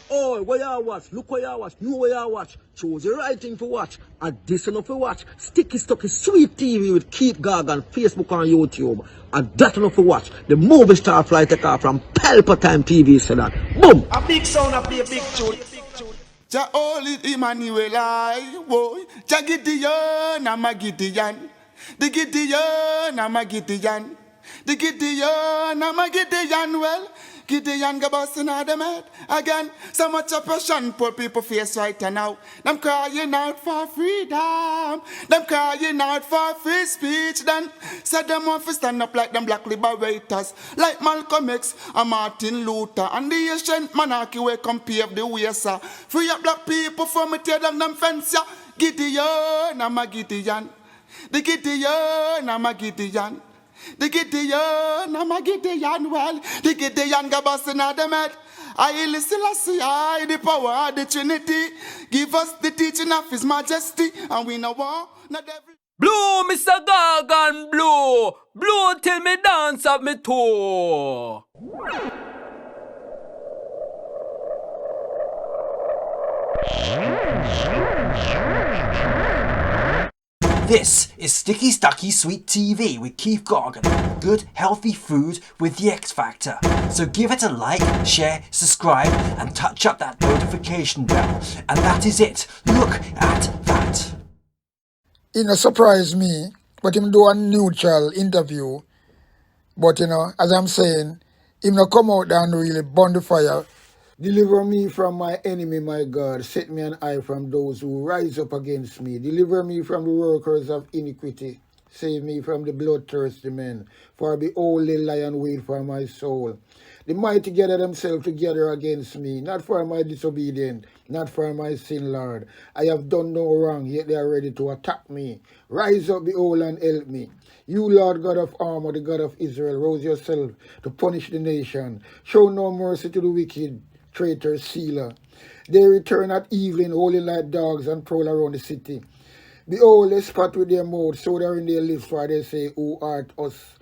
Oh, where you watch? Look where you watch. Know where you watch. Choose the right thing to watch. And this enough to watch. Sticky Stucky Sweet TV with Keith Gargan, Facebook and YouTube. And that enough to watch. The movie star fly take off from Palpatine TV said that. Boom! A big sound, a play a big tune. Ja holy Emmanuel I boy. Ja Gideon, I'm a Gideon. The Gideon, I'm a Gideon. The Gideon, I'm a Gideon. Well, Gideon go busting out them head again. So much oppression poor people face right now. Them crying out for freedom. Them crying out for free speech. Then said them want to stand up like them black liberators, like Malcolm X and Martin Luther and the ancient monarchy where come pave the way, sir. Free up black people from me tear down them fence, yeah. Gideon, I'm a Gideon. The Gideon, I'm a Gideon. The Gideon, I'm a Gideon, well, the Gideon go busting out them head. I listen, I see, I the power of the Trinity. Give us the teaching of His Majesty, and we know war, not every... Blow, Mr. Gargan, blow. Blow till me dance up me toe. This is Sticky Stucky Sweet TV with Keith Gargan. Good, healthy food with the X Factor. So give it a like, share, subscribe, and touch up that notification bell. And that is it. Look at that. It surprised me, but him do a neutral interview. But as I'm saying, him not come out and really burn the fire. Deliver me from my enemy, my God. Set me an eye from those who rise up against me. Deliver me from the workers of iniquity. Save me from the bloodthirsty men. For behold, they lie and wait for my soul. The mighty gather themselves together against me, not for my disobedience, not for my sin, Lord. I have done no wrong, yet they are ready to attack me. Rise up, behold, and help me. You, Lord God of armor, the God of Israel, rouse yourself to punish the nation. Show no mercy to the wicked, traitor, sealer. They return at evening, howling like dogs, and prowl around the city. Behold, they spat with their mouth, so they are in their lips, for they say, Who art us?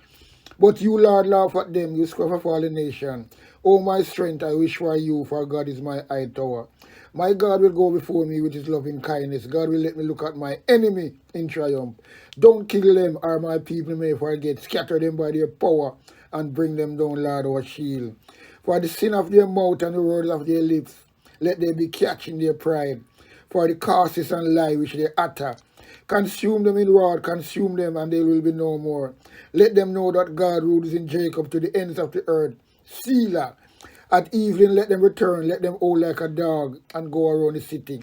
But you, Lord, laugh at them, you scoff of all the nation. O my strength, I wish for you, for God is my high tower. My God will go before me with his loving kindness. God will let me look at my enemy in triumph. Don't kill them, or my people may forget. Scatter them by their power, and bring them down, Lord, our shield. For the sin of their mouth and the words of their lips, let them be catched in their pride. For the curses and lie which they utter, consume them in wrath, consume them, and they will be no more. Let them know that God rules in Jacob to the ends of the earth. Selah. At evening let them return, let them howl like a dog, and go around the city.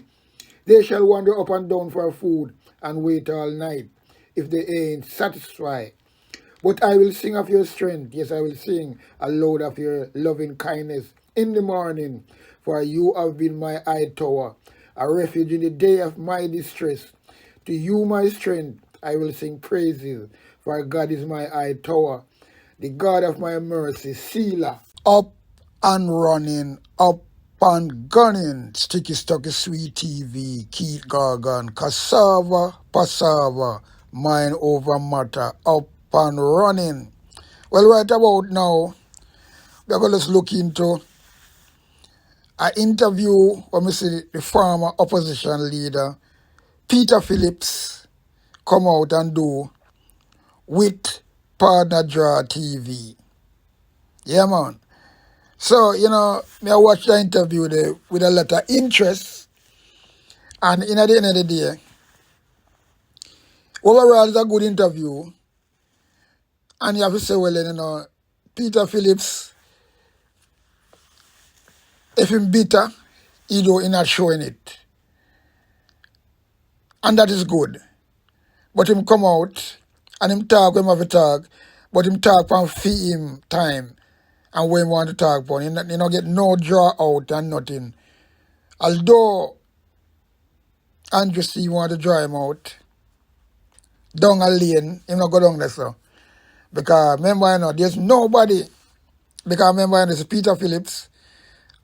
They shall wander up and down for food, and wait all night, if they ain't satisfied. But I will sing of your strength, yes, I will sing aloud of your loving kindness in the morning. For you have been my high tower, a refuge in the day of my distress. To you, my strength, I will sing praises, for God is my high tower, the God of my mercy, Selah. Up and running, up and gunning, Sticky Stucky Sweet TV, Keith Gargan, cassava, passava, mind over matter, up and running. Well, right about now, we're going to look into an interview where we see the former opposition leader, Peter Phillips, come out and do with Partner Draw TV. Yeah, man. So, me I watched the interview there with a lot of interest. And in the end of the day, overall, it's a good interview. And you have to say, well, Peter Phillips, if he's bitter, he's not showing it. And that is good. But him come out and him talk when him have to talk, but him talk from fee him time and when him want to talk for. He not get no draw out and nothing. Although Andrew C want to draw him out, down a lane, him not go down there, so. Because remember, there's nobody. Because remember, there's Peter Phillips,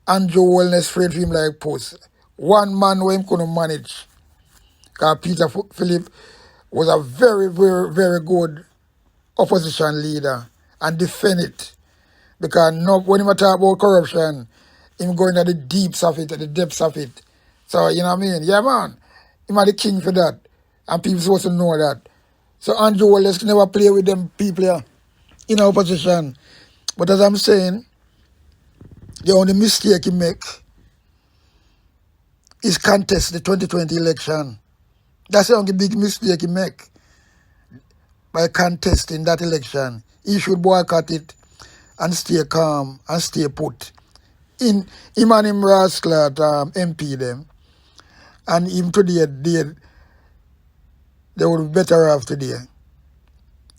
Andrew Wellness afraid for him like post. One man who him couldn't manage. Because Peter Phillips was a very, very, very good opposition leader and defend it. Because when he talk about corruption, him going to the deeps of it, the depths of it. So, you know what I mean? Yeah, man. Him are the king for that. And people supposed to know that. So Andrew Wallace never play with them people here in our position. But as I'm saying, the only mistake he make is contest the 2020 election. That's the only big mistake he make by contesting that election. He should boycott it and stay calm and stay put. In him and him rascal at MP them, and him today they would be better off today.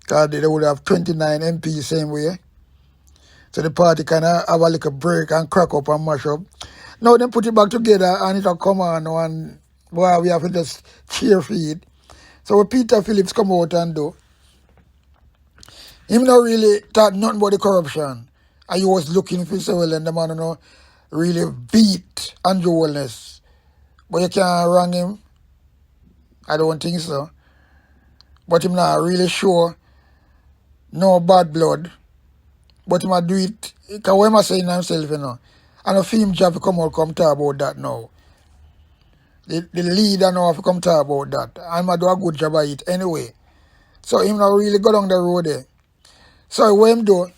Because they would have 29 MPs same way. So the party can have a little break and crack up and mash up. Now they put it back together and it'll come on and boy, we have to just cheer for it. So what Peter Phillips come out and do, him not really thought nothing about the corruption. And he was looking for several and the man really beat Andrew Wallace. But you can't wrong him. I don't think so. But him not really sure no bad blood. But him a do it, because what am I saying himself, you know? And a film job to come out come talk about that now. The leader now have to come talk about that. I'm a do a good job at it anyway. So him not really go down the road there. So what him do,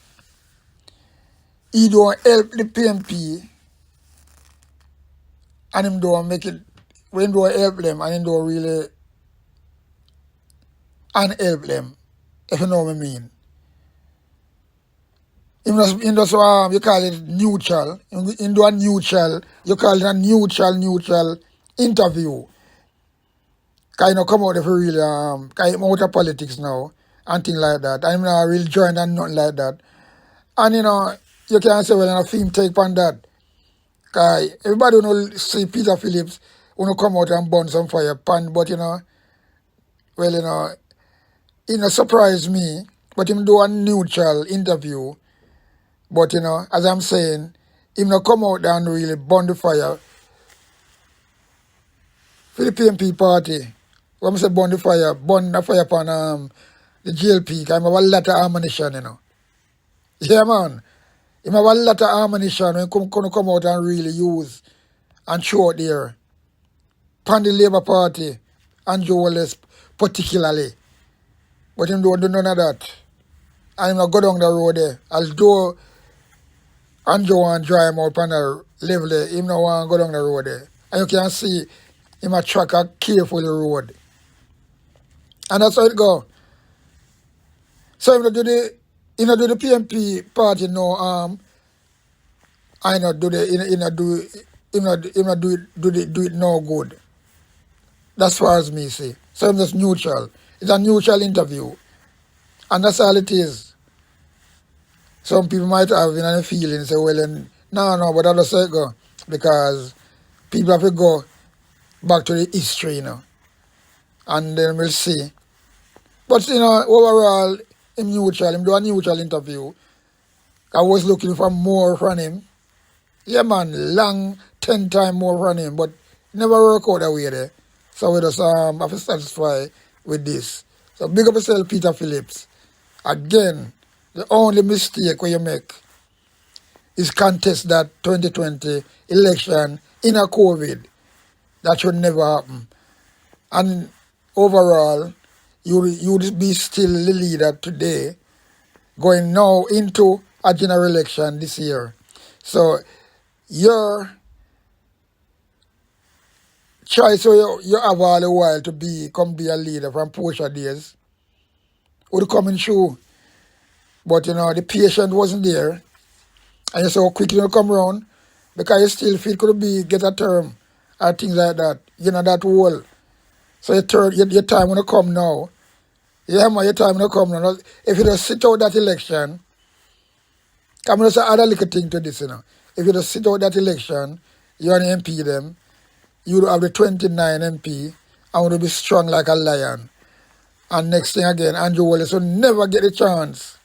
he don't help the PMP and him don't make it, when him don't help them and him don't really unhelp them, if you know what I mean. Him just you call it neutral. Him do a neutral, you call it a neutral interview. Because you know come out of really, because him out of politics now and things like that. And him not really join and nothing like that. And you know, you can't say, well, a film take on that. Because everybody will see Peter Phillips will come out and burn some fire pan, but you know, well, you know, it surprised me, but him do a neutral interview. But you know, as I'm saying, him not come out and really burn the fire for the PMP party. When I say burn the fire upon the GLP, because I have a lot of ammunition, you know. Yeah, man. Him have a lot of ammunition when come out and really use and show out there. Pan the Labour Party, Andrew Wallace particularly. But him don't do none of that. And him not go down the road there. Although Andrew want to drive him out on the level there, him not want to go down the road there. And you can see him a track a careful road. And that's how it go. So him not do the PMP party no I not do it no good. That's far as me see. So I'm just neutral. It's a neutral interview. And that's all it is. Some people might have a feeling say, well, no, but I'll say go. Because people have to go back to the history, you know. And then we'll see. But, you know, overall, him do a neutral interview. I was looking for more from him. Yeah, man, long, 10 times more from him, but never work out that way there. So we just have to satisfy with this. So big up yourself, Peter Phillips. Again, the only mistake when you make is contest that 2020 election in a COVID. That should never happen. And overall, you would be still the leader today, going now into a general election this year. So your choice you have all the while to come be a leader from Portia days would come in true. But you know, the patience wasn't there. And you saw how quick you come around because you still feel could get a term or things like that. You know, that whole. So your time when you come now. Yeah, man, your time when you come now. If you just sit out that election, I'm going to add a little thing to this, you know. If you just sit out that election, you're an MP them, you have the 29 MP, and will be strong like a lion. And next thing again, Andrew Wallace will never get a chance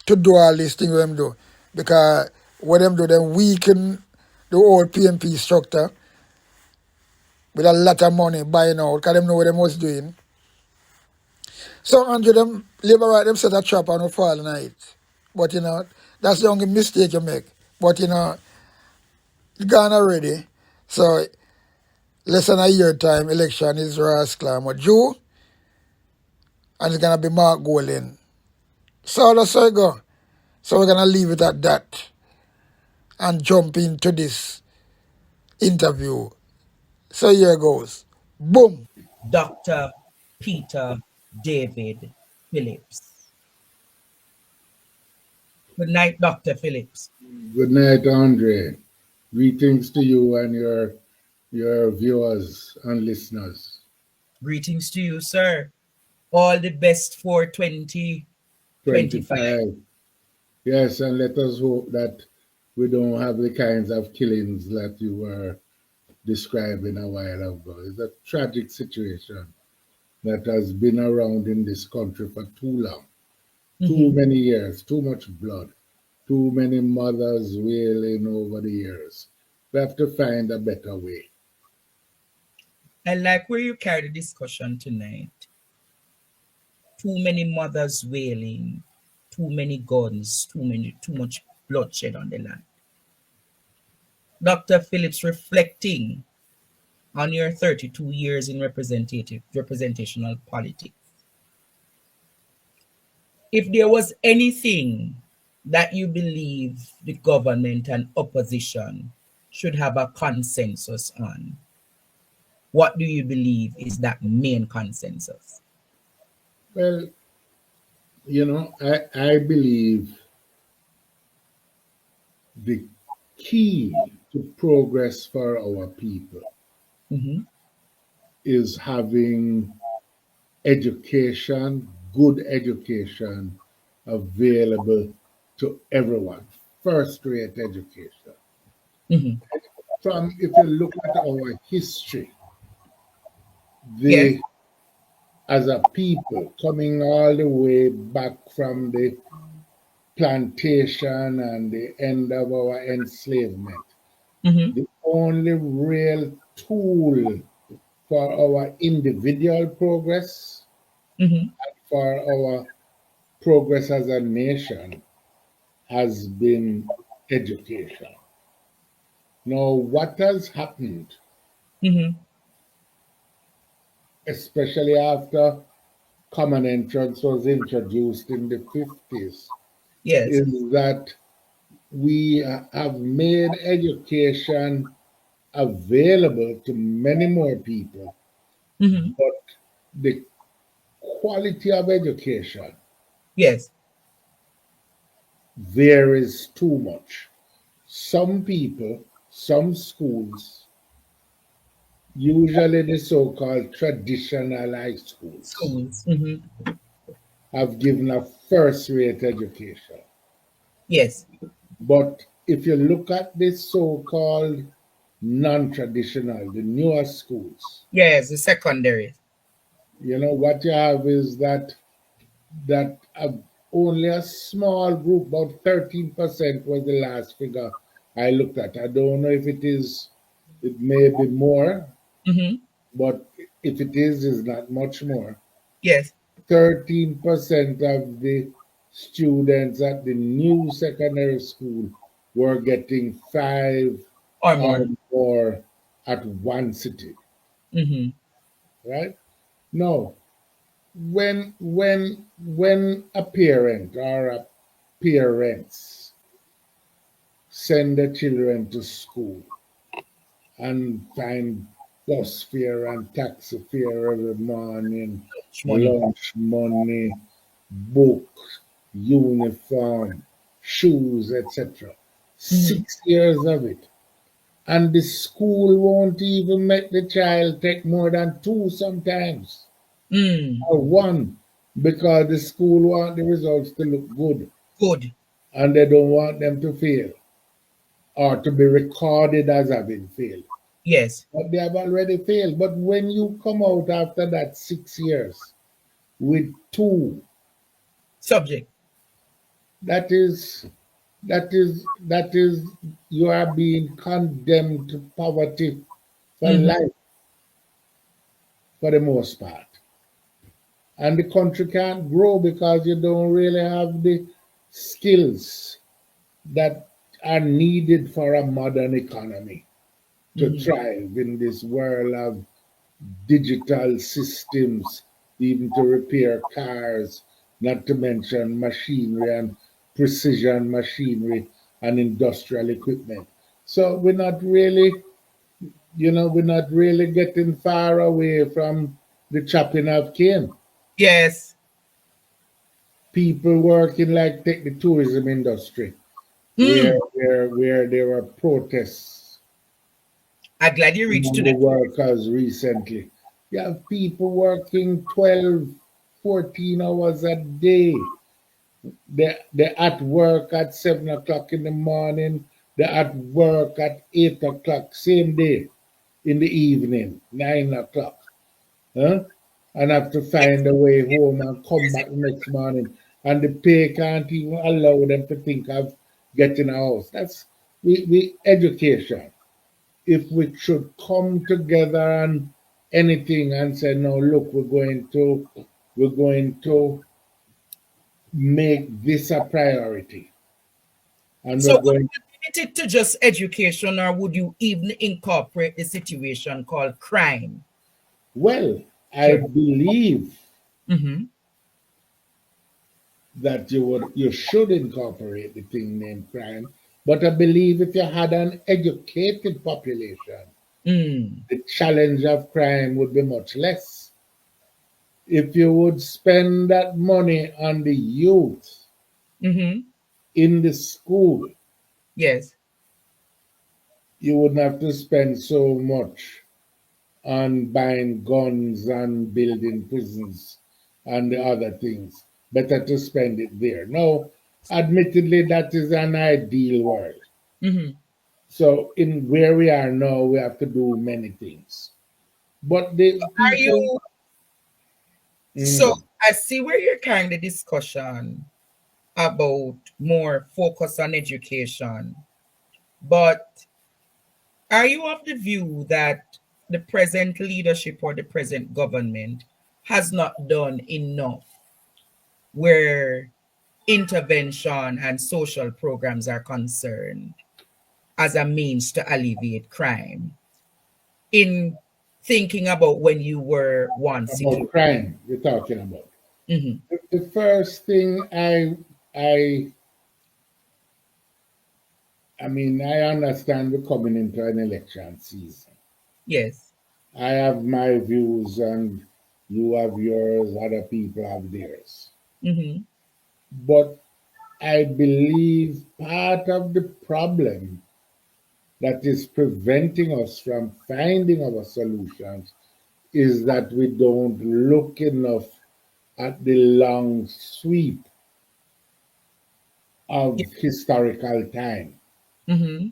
to do all these things with them do. Because what them do, them weaken the whole PMP structure with a lot of money buying out, because them know what them was doing. So Andrew, them Labour right, them set a trap and will fall in it. But you know, that's the only mistake you make. But you know, It's gone already. So less than a year time, election is Rascal Jew, and it's gonna be Mark Golding. So that's how it go. So we're gonna leave it at that and jump into this interview. So here goes. Boom. Dr. Peter David Phillips. Good night, Dr. Phillips. Good night, Andre. Greetings to you and your viewers and listeners. Greetings to you, sir. All the best for 2025. 25. Yes, and let us hope that we don't have the kinds of killings that you were describing a while ago. It's a tragic situation that has been around in this country for too long. Too many years, too much blood, too many mothers wailing over the years. We have to find a better way. I like where you carry the discussion tonight. Too many mothers wailing, too many guns, too much bloodshed on the land. Dr. Phillips, reflecting on your 32 years in representational politics, if there was anything that you believe the government and opposition should have a consensus on, what do you believe is that main consensus? Well, I believe the key to progress for our people is having education, good education available to everyone. First rate education. If you look at our history, Yes. as a people coming all the way back from the plantation and the end of our enslavement, the only real tool for our individual progress and for our progress as a nation has been education. Now, what has happened, especially after common entrance was introduced in the 50s, Yes. is that we have made education available to many more people, but the quality of education Yes. varies too much. Some people, some schools, usually the so-called traditional high schools, Schools. have given a first-rate education. Yes. But if you look at the so-called non-traditional, the newer schools, Yes, the secondary. what you have is that only a small group, about 13% was the last figure I looked at. I don't know if it may be more, but if it is, it's not much more. Yes. 13% of the students at the new secondary school were getting 5 Or or more. more at one sitting, right? Now, when a parent or a parents send their children to school and find bus fare and taxi fare every morning, Money. lunch money, books, uniform, shoes, etc. 6 years of it. And the school won't even make the child take more than 2 sometimes, or 1, because the school want the results to look good Good. and they don't want them to fail or to be recorded as having failed. Yes. But they have already failed. But when you come out after that 6 years with 2, Subject. that is you are being condemned to poverty for life for the most part. And the country can't grow because you don't really have the skills that are needed for a modern economy to Mhm. thrive in this world of digital systems, even to repair cars, not to mention machinery and precision machinery and industrial equipment. So we're not really getting far away from the chopping of cane. Yes. People working like take the tourism industry, Hmm. where there were protests I'm glad you reached among to the the workers recently. You have people working 12, 14 hours a day. They're at work at 7 o'clock in the morning. They're at work at 8 o'clock, same day in the evening, 9 o'clock. Huh? And have to find a way home and come back the next morning. And the pay can't even allow them to think of getting a house. That's we education. If we should come together on anything and say, no, look, we're going to make this a priority. And So we're would going you limit it to just education, or would you even incorporate the situation called crime? well, I Sure. believe Mm-hmm. that you should incorporate the thing named crime. But I believe if you had an educated population, Mm. the challenge of crime would be much less. If you would spend that money on the youth Mm-hmm. in the school, Yes. you wouldn't have to spend so much on buying guns and building prisons and the other things. Better to spend it there. Now, admittedly, that is an ideal world. Mm-hmm. So in where we are now, we have to do many things. But the Are people, you so mm, I see where you're carrying the discussion about more focus on education, but are you of the view that the present leadership or the present government has not done enough where intervention and social programs are concerned as a means to alleviate crime? In thinking about when you were once in about crime we're talking about. Mhm. The first thing I I mean I understand we're coming into an election season. Yes. I have my views and you have yours, other people have theirs. Mm-hmm. But I believe part of the problem that is preventing us from finding our solutions is that we don't look enough at the long sweep of historical time. Mm-hmm.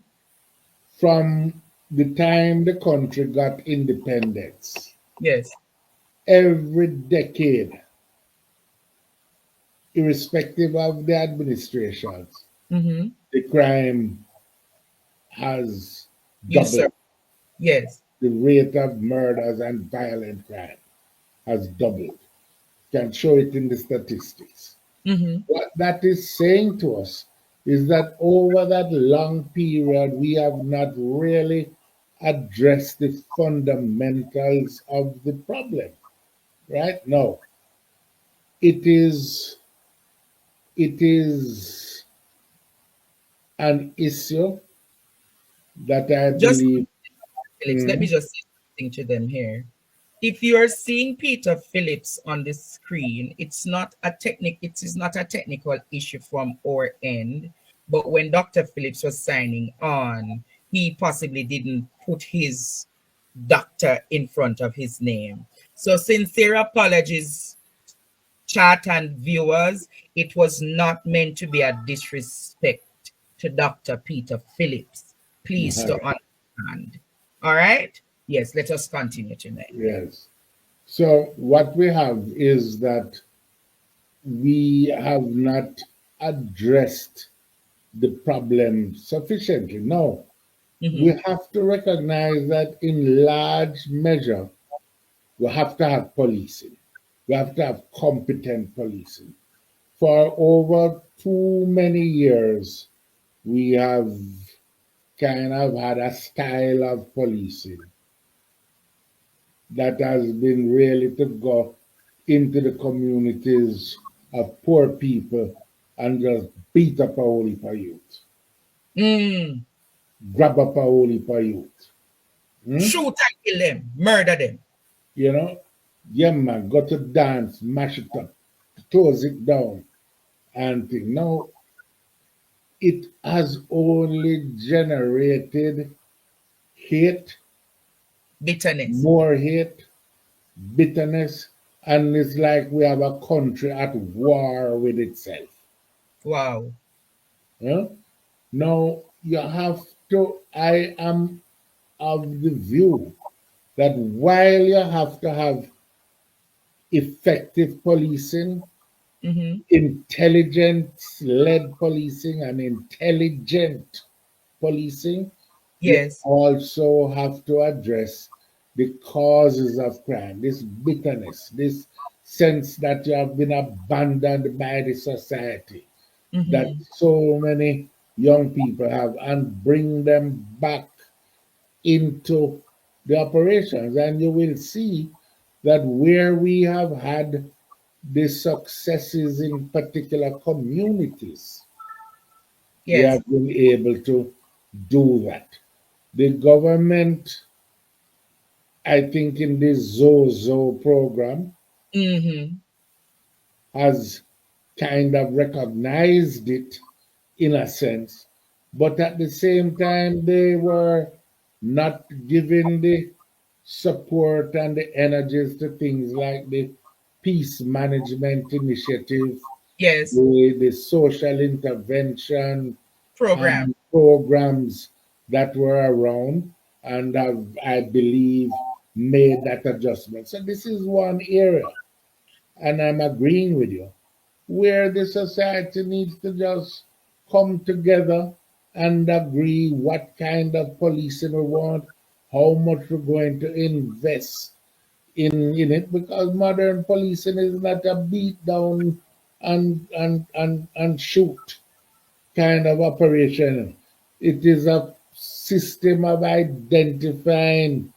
From the time the country got independence, Yes. every decade, irrespective of the administrations, Mm-hmm. the crime has You sir. doubled. Yes. The rate of murders and violent crime has doubled. Can show it in the statistics. Mm-hmm. What that is saying to us is that over that long period, we have not really addressed the fundamentals of the problem. Right? No, it is an issue that I Just believe. Phillips, let me Mm, just say something to them here. If you're seeing Peter Phillips on the screen, it is not a technical issue from our end. But when Dr. Phillips was signing on, he possibly didn't put his doctor in front of his name. So sincere apologies, chat and viewers. It was not meant to be a disrespect to Dr. Peter Phillips. Please to understand. All right? Yes, let us continue tonight. yes. So what we have is that we have not addressed the problem sufficiently. No, we Mhm. have to recognize that in large measure, we have to have policing. We have to have competent policing. For over too many years, we have kind of had a style of policing that has been really to go into the communities of poor people and just beat up a whole heap of youth, Mm. grab up a whole heap of youth. Shoot and kill them, murder them. You know, yeah, man, go to dance, mash it up, close it down, and think. Now, it has only generated hate, Bitterness. more hate, bitterness, and it's like we have a country at war with itself. Wow. Yeah? Now, you have to, I am of the view that while you have to have effective policing, Mm-hmm. intelligence led policing, and intelligent policing, you Yes. also have to address the causes of crime, this bitterness, this sense that you have been abandoned by the society, that Mm-hmm. so many young people have, and bring them back into the operations. And you will see that where we have had the successes in particular communities, we Yes. have been able to do that. The government, I think, in this Zozo program, Mm-hmm. has kind of recognized it in a sense, but at the same time, they were not giving the support and the energies to things like the peace management initiative, Yes. the social intervention Program. programs that were around, and have, I believe, made that adjustment. So this is one area, and I'm agreeing with you, where the society needs to just come together and agree what kind of policing we want, how much we're going to invest in it, because modern policing is not a beat down and shoot kind of operation. It is a system of identifying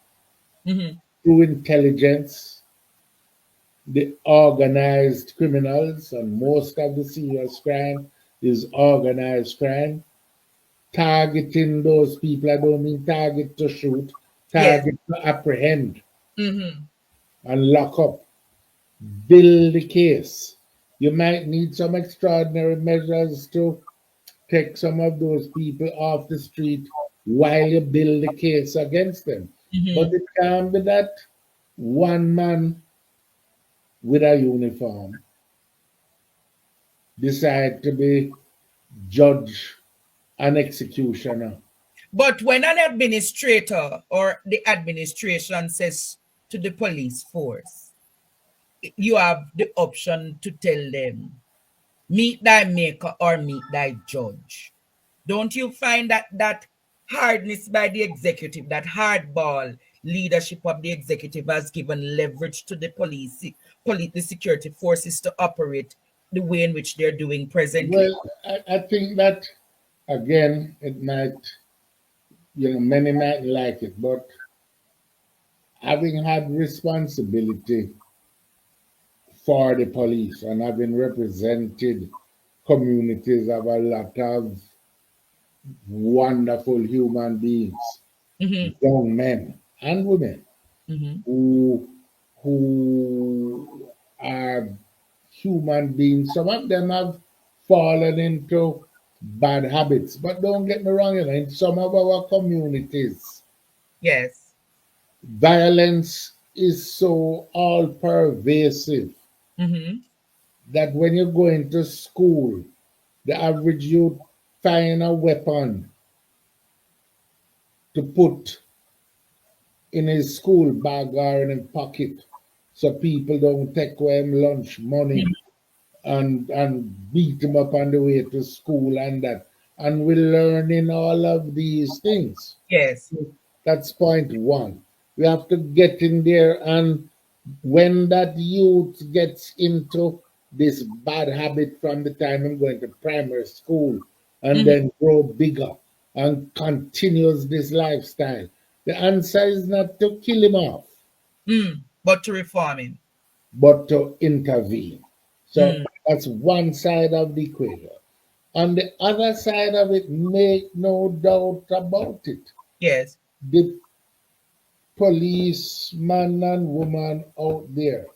Mm-hmm. through intelligence the organized criminals, and most of the serious crime is organized crime. Targeting those people, I don't mean target to shoot, Yes. target to apprehend Mm-hmm. and lock up, build the case. You might need some extraordinary measures to take some of those people off the street while you build the case against them. But Mm-hmm. it can't be that one man with a uniform decide to be judge and executioner. But when an administrator or the administration says to the police force, you have the option to tell them, meet thy maker or meet thy judge. Don't you find that hardness by the executive, that hardball leadership of the executive has given leverage to the the security forces to operate the way in which they're doing presently? Well, I think that again, it might, many might like it, but having had responsibility for the police and having represented communities of a lot of wonderful human beings, Mm-hmm. young men and women Mm-hmm. who are human beings. Some of them have fallen into bad habits, but don't get me wrong, in some of our communities, Yes. violence is so all pervasive Mm-hmm. that when you go into school, the average youth find a weapon to put in his school bag or in his pocket so people don't take away him lunch money and beat him up on the way to school and that. And we're learning all of these things. Yes. That's point one. We have to get in there, and when that youth gets into this bad habit from the time I'm going to primary school and then grow bigger and continues this lifestyle? The answer is not to kill him off, But to reform him. but to intervene. So Mm. that's one side of the equation. On the other side of it, make no doubt about it, Yes. the policeman and woman out there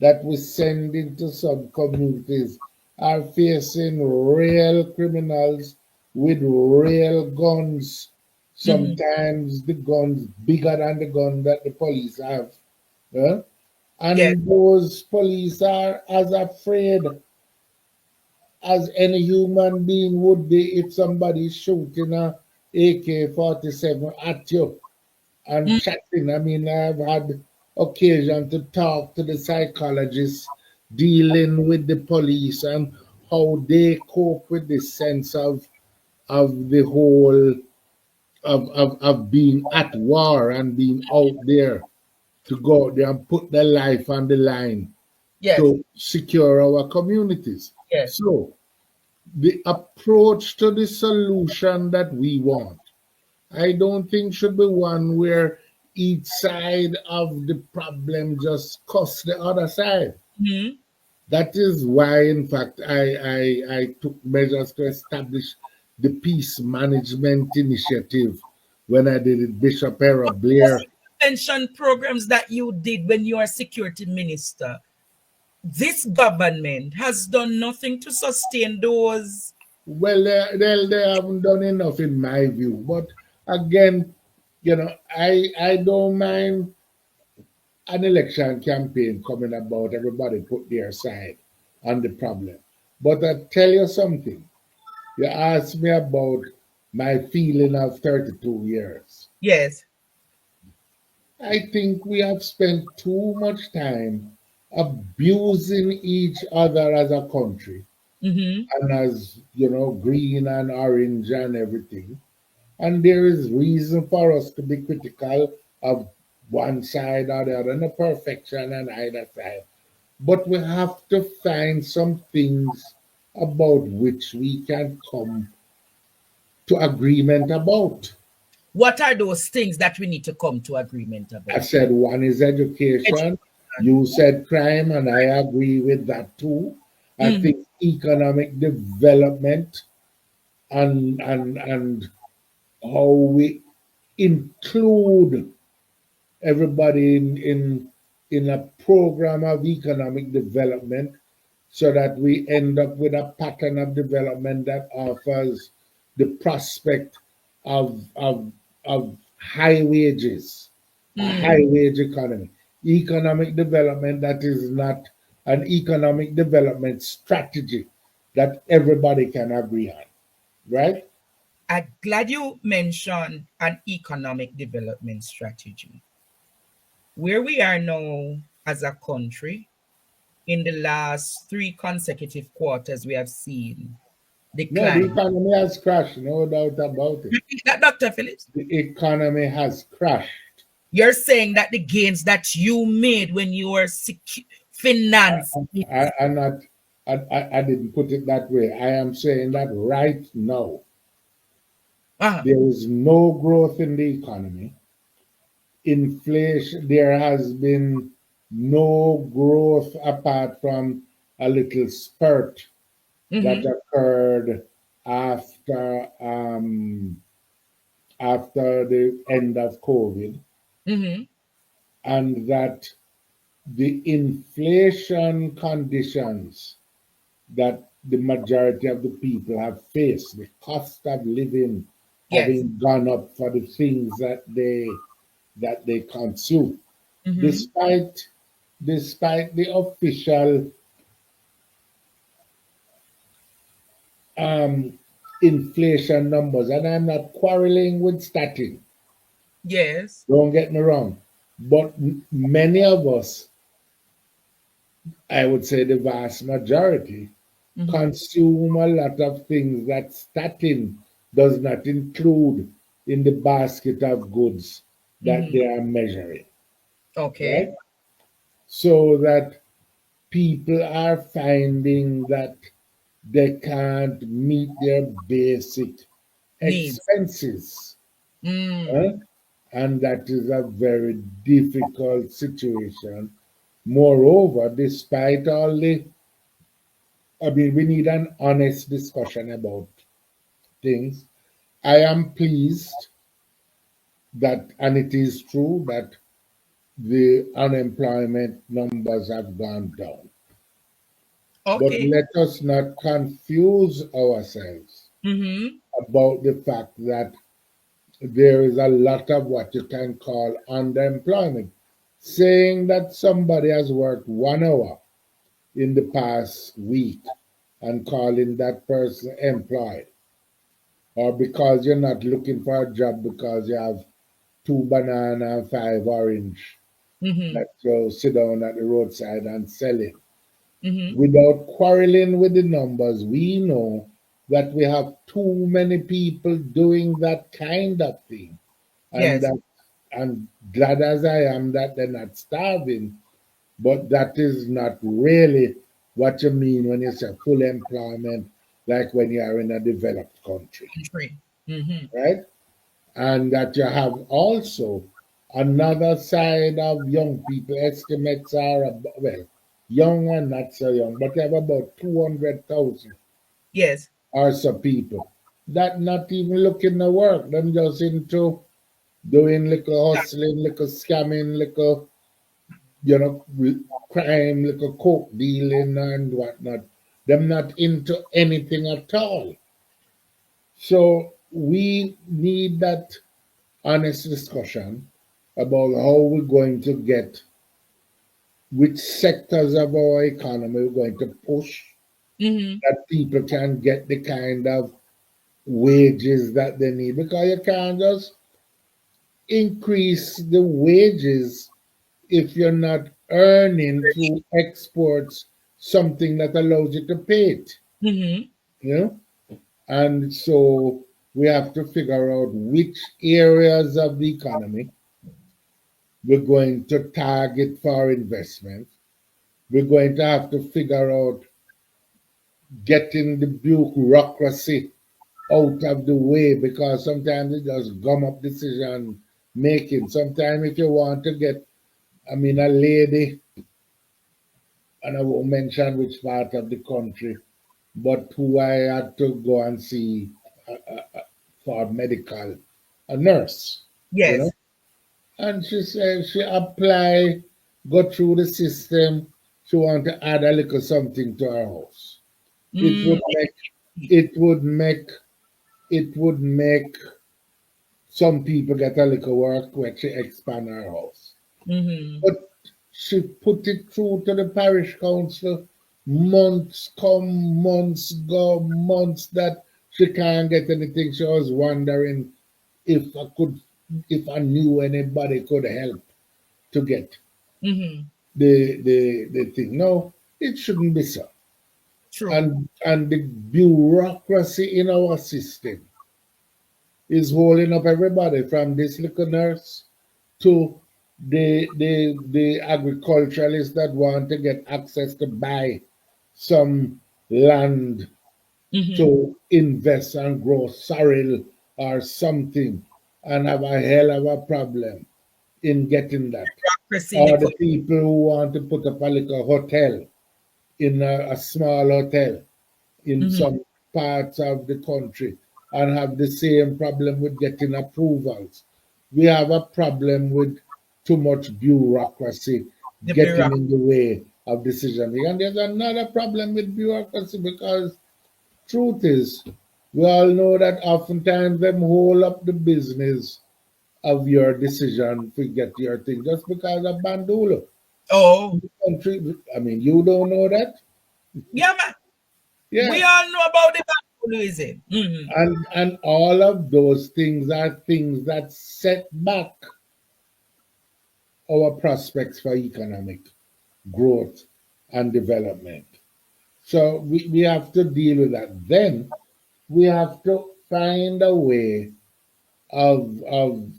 that we send into some communities are facing real criminals with real guns. Sometimes the guns bigger than the gun that the police have. eh? Yes. And those police are as afraid as any human being would be if somebody shooting a AK-47 at you and chatting. I mean, I've had occasion to talk to the psychologists dealing with the police and how they cope with this sense of the whole of being at war and being out there to go out there and put their life on the line Yes. to secure our communities. Yes. So the approach to the solution that we want, I don't think should be one where each side of the problem just cuss the other side. That is why, in fact, I took measures to establish the Peace Management Initiative when I did it, Bishop Era Blair. Pension programs that you did when you were security minister, this government has done nothing to sustain those. Well, they haven't done enough in my view. But again, I don't mind an election campaign coming about, everybody put their side on the problem. But I tell you something, you asked me about my feeling of 32 years. Yes. I think we have spent too much time abusing each other as a country and as, green and orange and everything. And there is reason for us to be critical of one side or the other, no perfection on either side. But we have to find some things about which we can come to agreement about. What are those things that we need to come to agreement I about? said one is education. You said crime, and I agree with that too. I think economic development and how we include everybody in a program of economic development so that we end up with a pattern of development that offers the prospect of high wages, a high wage economy. Economic development that is not an economic development strategy that everybody can agree on, right? I'm glad you mentioned an economic development strategy. Where we are now as a country, in the last 3 consecutive quarters, we have seen No, the decline. economy has crashed, no doubt about it. Repeat that, Dr. Phillips. The economy has crashed. You're saying that the gains that you made when you were financing. I'm not, I didn't put it that way. I am saying that right now, there is no growth in the economy. Inflation, there has been no growth apart from a little spurt that occurred after after the end of COVID, and that the inflation conditions that the majority of the people have faced, the cost of living Yes. having gone up for the things that they consume, despite the official inflation numbers. And I'm not quarreling with statin. Yes. Don't get me wrong, but many of us, I would say the vast majority, consume a lot of things that statin does not include in the basket of goods that they are measuring, Okay. right? So that people are finding that they can't meet their basic Needs. expenses. Huh? And that is a very difficult situation. Moreover, despite all the, I mean, we need an honest discussion about things. I am pleased that, and it is true that the unemployment numbers have gone down. But Okay. let us not confuse ourselves Mm-hmm. about the fact that there is a lot of what you can call underemployment. Saying that somebody has worked 1 hour in the past week and calling that person employed, or because you're not looking for a job because you have 2 banana and 5 orange Mm-hmm. that you sit down at the roadside and selling. Mm-hmm. Without quarreling with the numbers, we know that we have too many people doing that kind of thing. And Yes. that, and glad as I am that they're not starving, but that is not really what you mean when you say full employment, like when you are in a developed country, Country. Mm-hmm. right? And that you have also another side of young people. Estimates are, well, young and not so young, but you have about 200,000 Yes. or so people that not even looking to work. Them just into doing little hustling, little scamming, little, crime, little coke dealing and whatnot. Them not into anything at all. So we need that honest discussion about how we're going to get which sectors of our economy we're going to push Mm-hmm. that people can get the kind of wages that they need, because you can't just increase the wages if you're not earning through exports something that allows you to pay it, Mm-hmm. you know? And so we have to figure out which areas of the economy we're going to target for investment. We're going to have to figure out getting the bureaucracy out of the way, because sometimes it just gum up decision making. Sometimes if you want to get, I mean, a lady, and I won't mention which part of the country, but who I had to go and see for medical, a nurse, you know. Yes. And she said she apply, go through the system. She want to add a little something to her house. It Mm. would make, it would make, it would make some people get a little work when she expand her house. Mm-hmm. But she put it through to the parish council. Months come, months go, months that she can't get anything. She was wondering if I could, if I knew anybody could help to get Mm-hmm. the thing. No, it shouldn't be so. True. And the bureaucracy in our system is holding up everybody, from this little nurse to the agriculturalists that want to get access to buy some land Mm-hmm. to invest and grow sorrel or something, and have a hell of a problem in getting that. Bureaucracy in the Or the country. people who want to put up a little hotel, in a small hotel in Mm-hmm. some parts of the country, and have the same problem with getting approvals. We have a problem with too much bureaucracy The getting bureaucracy. in the way of decision making. And there's another problem with bureaucracy, because truth is, we all know that oftentimes them hold up the business of your decision to get your thing just because of bandolo. Oh, Country, I mean, you don't know that? yeah, man. Yeah. We all know about the Bangolo, is it? Mm-hmm. And all of those things are things that set back our prospects for economic growth and development. So we have to deal with that. Then we have to find a way of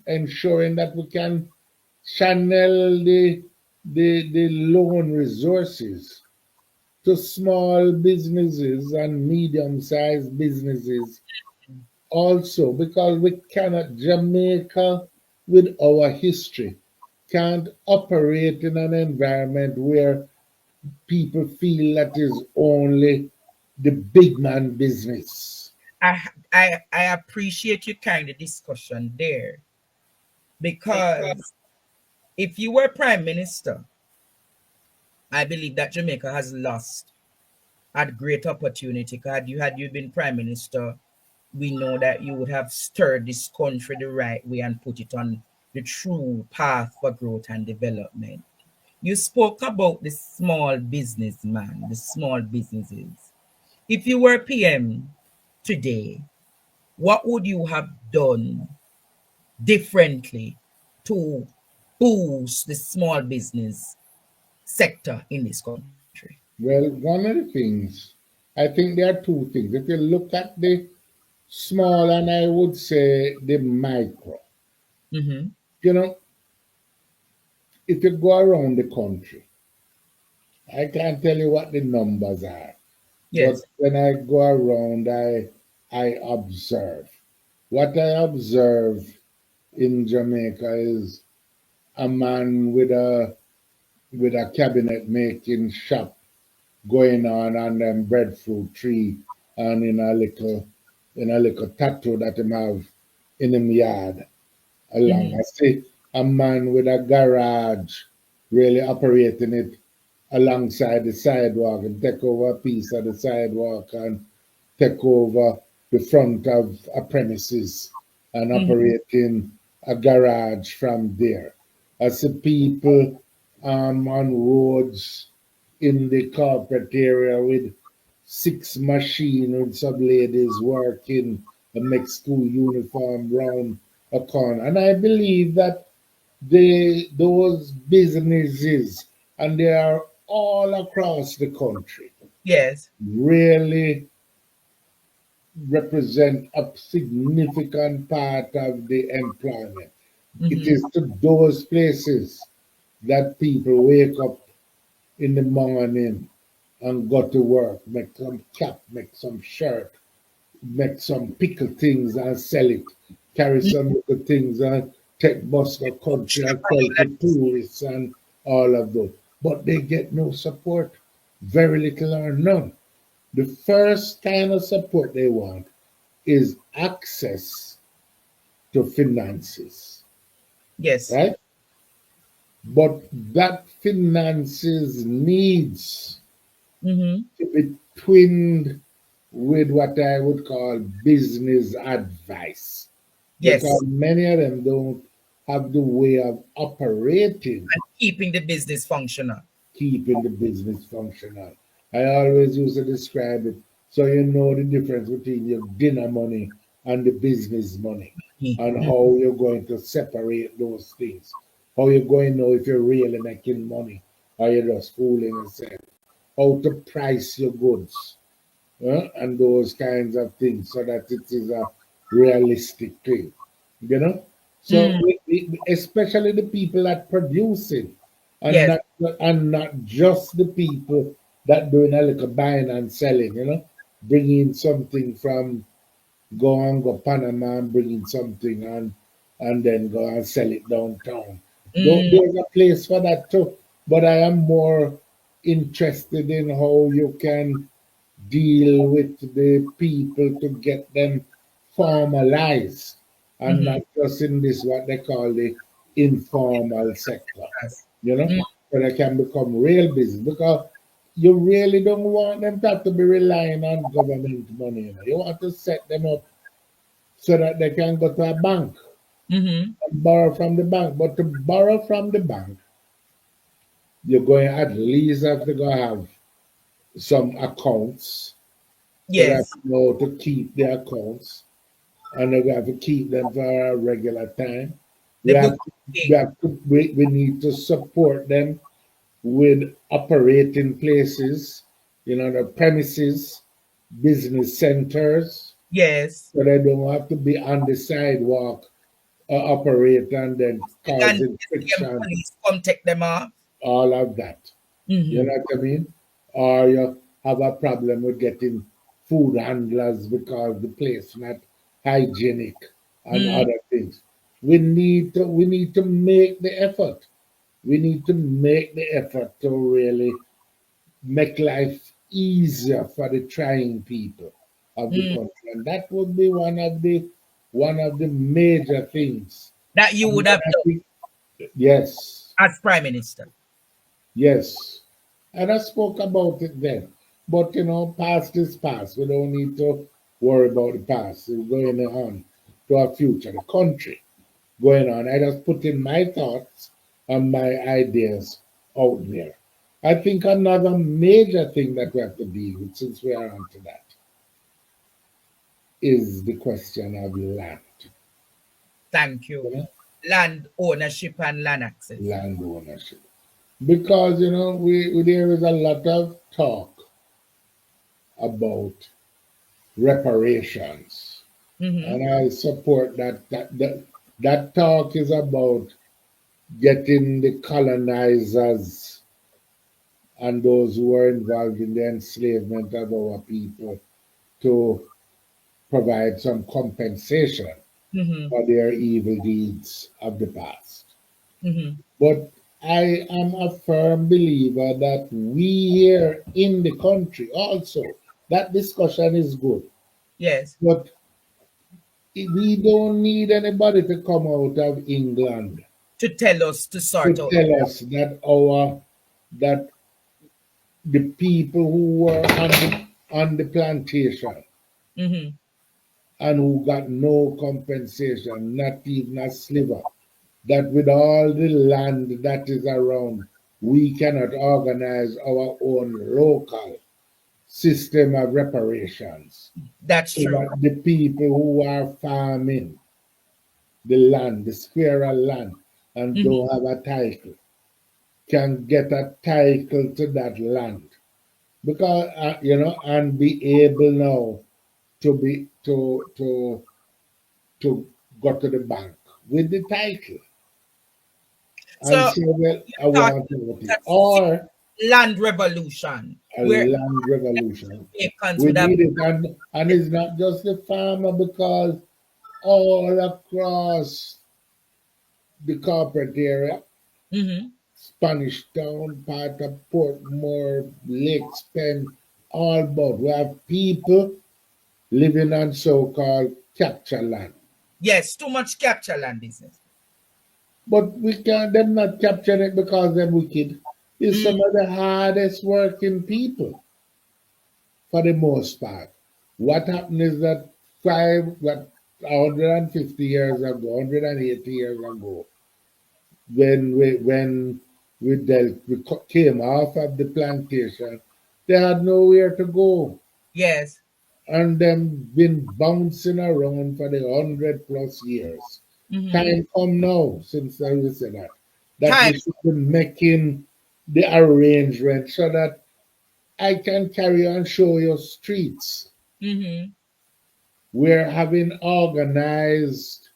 ensuring that we can channel the loan resources to small businesses and medium-sized businesses also, because we cannot, Jamaica, with our history, can't operate in an environment where people feel that is only the big man business. I appreciate you kind of discussion there, because if you were prime minister, I believe that Jamaica has lost a great opportunity. Had you been prime minister, we know that you would have stirred this country the right way and put it on the true path for growth and development. You spoke about the small businessman, the small businesses. If you were PM today, what would you have done differently to boost the small business sector in this country? Well, one of the things, I think there are two things. If you look at the small and I would say the micro, Mm-hmm. you know, if you go around the country, I can't tell you what the numbers are, but Yes. when I go around, I observe. What I observe in Jamaica is a man with a cabinet making shop going on them breadfruit tree and in a little tattoo that him have in him yard along. Mm-hmm. I see a man with a garage really operating it alongside the sidewalk and take over a piece of the sidewalk and take over the front of a premises and Mm-hmm. operating a garage from there. I see people on roads in the corporate area with 6 machines with some ladies working a mixed school uniform round a corner. And I believe that those businesses, and they are all across the country, Yes. really represent a significant part of the employment. It Mm-hmm. is to those places that people wake up in the morning and go to work, make some cap, make some shirt, make some pickle things and sell it, carry some little things and take bus to country and sell to tourists and all of those. But they get no support, very little or none. The first kind of support they want is access to finances, Yes. right? But that finances needs Mm-hmm. to be twinned with what I would call business advice, because Yes. many of them don't have the way of operating, And keeping the business functional. keeping the business functional. I always used to describe it so you know the difference between your dinner money and the business money, and Mm-hmm. how you're going to separate those things. How you're going to know if you're really making money or you're just fooling yourself. How to price your goods, and those kinds of things, so that it is a realistic thing, you know. So Mm. especially the people that producing, and Yes. not just the people that doing a little buying and selling, bringing something from go and go Panama and bringing something and then go and sell it downtown. Mm. There's a place for that too, but I am more interested in how you can deal with the people to get them formalized and Mm-hmm. not just in this what they call the informal sector, Yes. you know, Mm. where they can become real business, because you really don't want them to have to be relying on government money. You want to set them up so that they can go to a bank Mm-hmm. and borrow from the bank. But to borrow from the bank, you're going at least have to go have some accounts so that Yes. you know to keep the accounts, and we have to keep them for a regular time. We The have book. to, we need to support them with operating places, the premises, business centers, Yes. so they don't have to be on the sidewalk operate and then And causing the friction, police come take them off. all of that. You Mm-hmm. know what I mean? or you have a problem with getting food handlers because the place not hygienic and Mm, other things. We need to make the effort. We need to make the effort to really make life easier for the trying people of the mm. country. And that would be one of the major things. That you And would then have I done think, yes, as Prime Minister. yes. And I spoke about it then. But past is past. We don't need to worry about the past. We're going on to our future, the country going on. I just put in my thoughts and my ideas out there. I think another major thing that we have to deal with, since we are onto that, is the question of land. Thank you. You know, Land ownership and land access. land ownership. Because there is a lot of talk about reparations, Mm-hmm. and I support that talk is about getting the colonizers and those who were involved in the enslavement of our people to provide some compensation Mm-hmm. for their evil deeds of the past. Mm-hmm. But I am a firm believer that we here in the country also, that discussion is good. Yes. But we don't need anybody to come out of England To tell us to sort to out. tell us that the people who were on the plantation Mm-hmm. and who got no compensation, not even a sliver, that with all the land that is around, we cannot organize our own local system of reparations That's so true. that the people who are farming the land, the square of land, and Mm-hmm. don't have a title can get a title to that land because and be able now to go to the bank with the title and So say, well, you I talk want it, that or land revolution a where land revolution. Jamaicans We would have. need it, and it's not just the farmer because all across the corporate area, Mm-hmm. Spanish Town, part of Portmore, Lakes Pen, all about. We have people living on so-called capture land. Yes, too much capture land business. But we can't them not capture it because they're wicked. It's Mm, some of the hardest working people for the most part. What happened is that 150 years ago, 180 years ago, when we came off of the plantation, they had nowhere to go. yes. And them been bouncing around for the 100+ years. Mm-hmm. Time come now, since I will say that we Time. should be making the arrangement so that I can carry on show you streets. Mm-hmm. We're having organized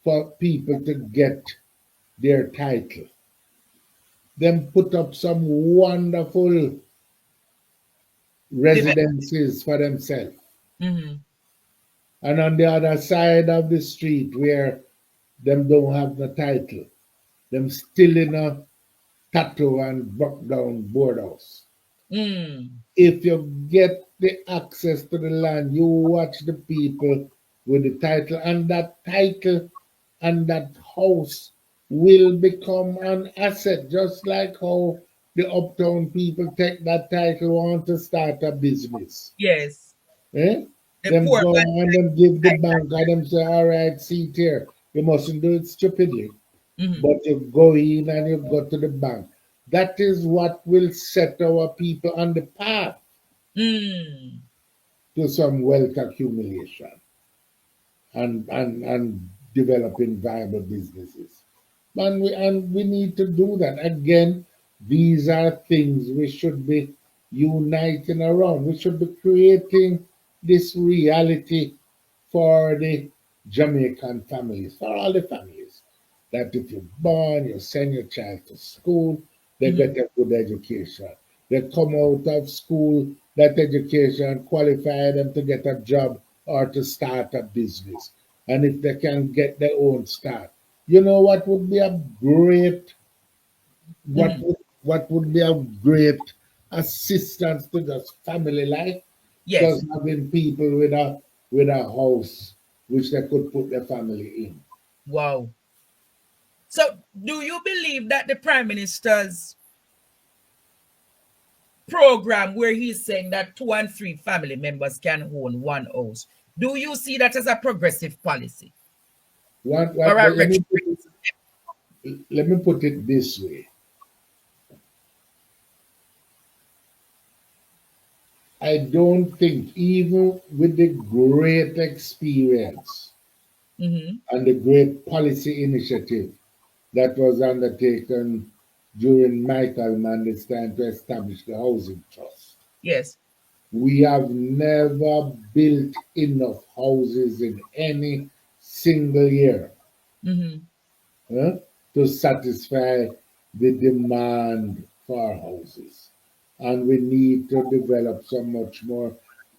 for people to get their title. Then put up some wonderful Develop. residences for themselves. Mm-hmm. And on the other side of the street where them don't have the title, them still in a tattoo and broke down boardhouse. Mm. If you get the access to the land, you watch the people with the title and that house will become an asset, just like how the uptown people take that title, want to start a business. Yes. Eh? The Them poor go man and them give the bank and them say, all right, see it here. You mustn't do it stupidly, mm-hmm. but you go in and you go to the bank. That is what will set our people on the path Mm. to some wealth accumulation and developing viable businesses. And we need to do that. Again, these are things we should be uniting around. We should be creating this reality for the Jamaican families, for all the families. That if you're born, you send your child to school, they Mm-hmm. get a good education. they come out of school, that education qualify them to get a job or to start a business. And if they can get their own start, you know what would be a great Mhm. what would be a great assistance to just family life? Yes. Just having people with a house which they could put their family in. Wow. So, do you believe that the Prime Minister's program, where he's saying that 2 and 3 family members can own one house, do you see that as a progressive policy or a Let me retrograde? put it this way. I don't think, even with the great experience Mm-hmm. and the great policy initiative that was undertaken during Michael Manley's time to establish the Housing Trust, Yes. we have never built enough houses in any single year, Mm-hmm. huh, to satisfy the demand for houses. And we need to develop some much more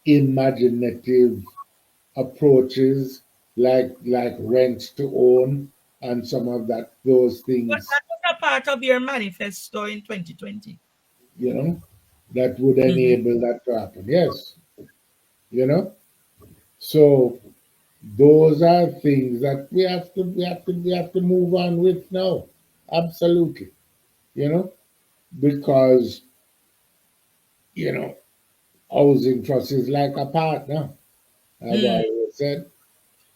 imaginative approaches like rent to own and some of those But things, that was a part of your manifesto in 2020. you know, that would Mm-hmm. enable that to happen. Yes, you know. So those are things that we have to move on with now. Absolutely. You know, because you know, housing trust is like a partner, I've Mm. always said.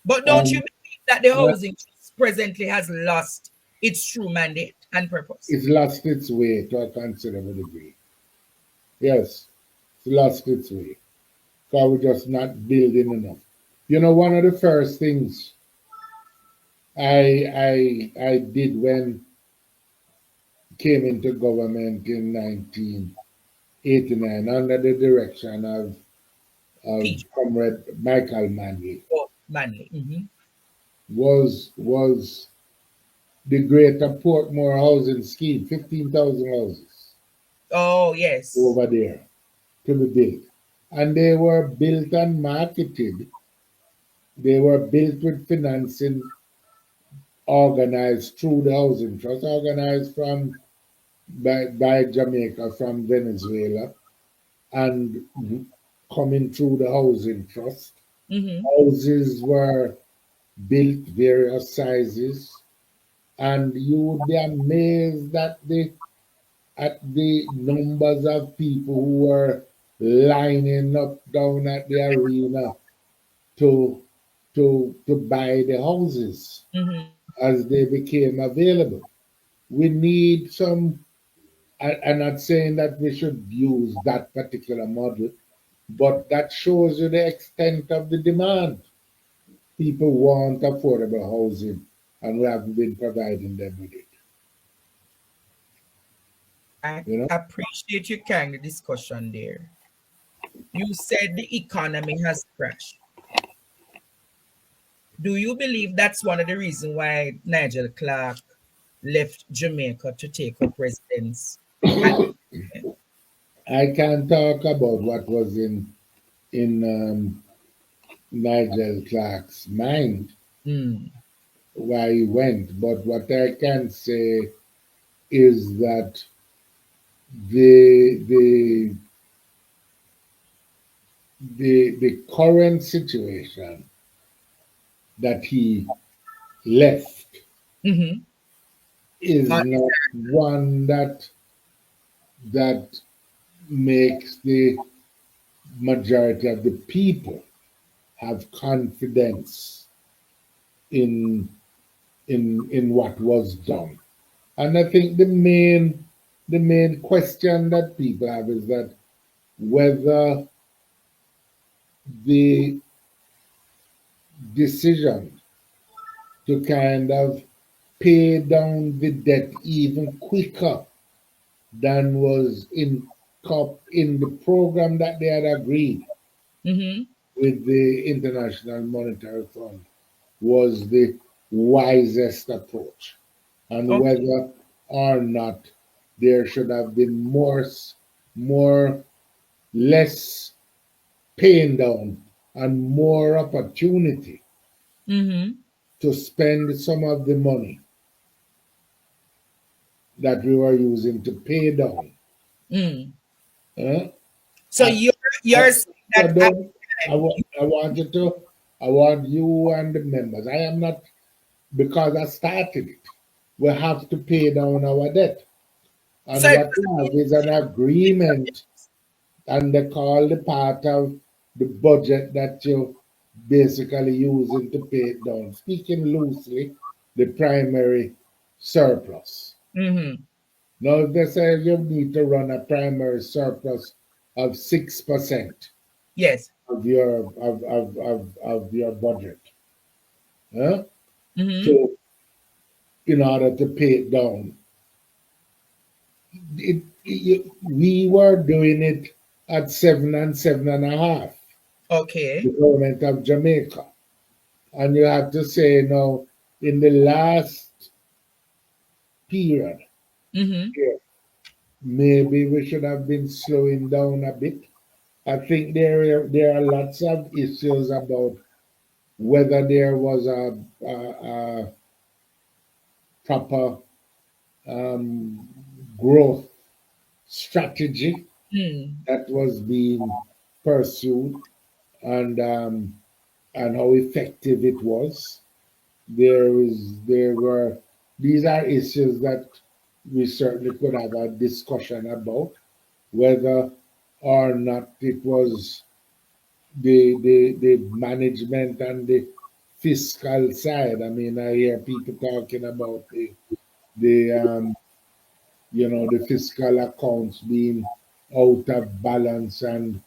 But don't you And believe that the uh, housing trust presently has lost its true mandate and purpose? it's lost its way to a considerable degree. Yes, it's lost its way. Because we're just not building enough. You know, one of the first things I did when came into government in 1989 under the direction of Peach Comrade Michael Manley or Manley. Mm-hmm. was the Greater Portmore housing scheme, 15,000 houses Oh, yes. over there to be built. And they were built and marketed. They were built with financing organized through the housing trust, organized by Jamaica from Venezuela, and coming through the housing trust. Mm-hmm. Houses were built various sizes, and you would be amazed at the numbers of people who were lining up down at the arena to to buy the houses Mm-hmm. as they became available. We need some. I'm not saying that we should use that particular model, but that shows you the extent of the demand. People want affordable housing, and we haven't been providing them with it. I You know, appreciate your kind of discussion there. You said the economy has crashed. Do you believe that's one of the reasons why Nigel Clark left Jamaica to take up residence at the moment? I can talk about what was in Nigel Clark's mind Mm. why he went, but what I can say is that the the the current situation that he left Mm-hmm. is not one that makes the majority of the people have confidence in in what was done. And I think the main question that people have is that whether the decision to kind of pay down the debt even quicker than was in the program that they had agreed Mm-hmm. with the International Monetary Fund was the wisest approach, and Okay. whether or not there should have been less paying down and more opportunity to spend some of the money that we were using to pay down. Huh? So And you're saying so that don't, I want you and the members. I am not, because I started it. We have to pay down our debt. And so what we have is an agreement, and they call the part of the budget that you basically using to pay it down. Speaking loosely, the primary surplus. Now, if they say you need to run a primary surplus of 6% yes. of your budget, huh? To in order to pay it down, we were doing it at 7 and 7.5. Okay. The government of Jamaica, and you have to say now in the last period, here, maybe we should have been slowing down a bit. I think there are lots of issues about whether there was a proper growth strategy that was being pursued, and how effective it was. There were These are issues that we certainly could have a discussion about whether or not it was the management and the fiscal side. I mean, I hear people talking about the the fiscal accounts being out of balance, and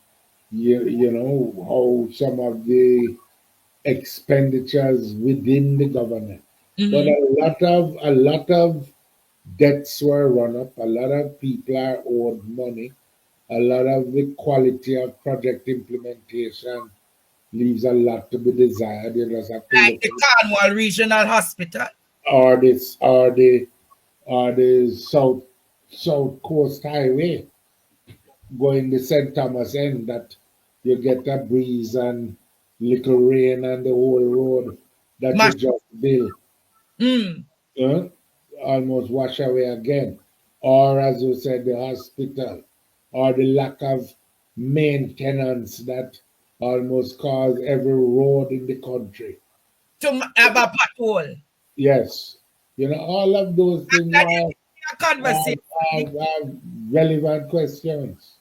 you know how some of the expenditures within the government. But a lot of debts were run up. A lot of people are owed money. A lot of the quality of project implementation leaves a lot to be desired. You just have to Like look the Cornwall Regional Hospital. or this or the South Coast Highway going the St. Thomas end, that you get a breeze and little rain and the whole road that you Mash. just built uh, almost wash away again. Or as you said, the hospital, or the lack of maintenance that almost caused every road in the country. To have a pothole. Yes, all of those things That is are, a conversation. are relevant questions.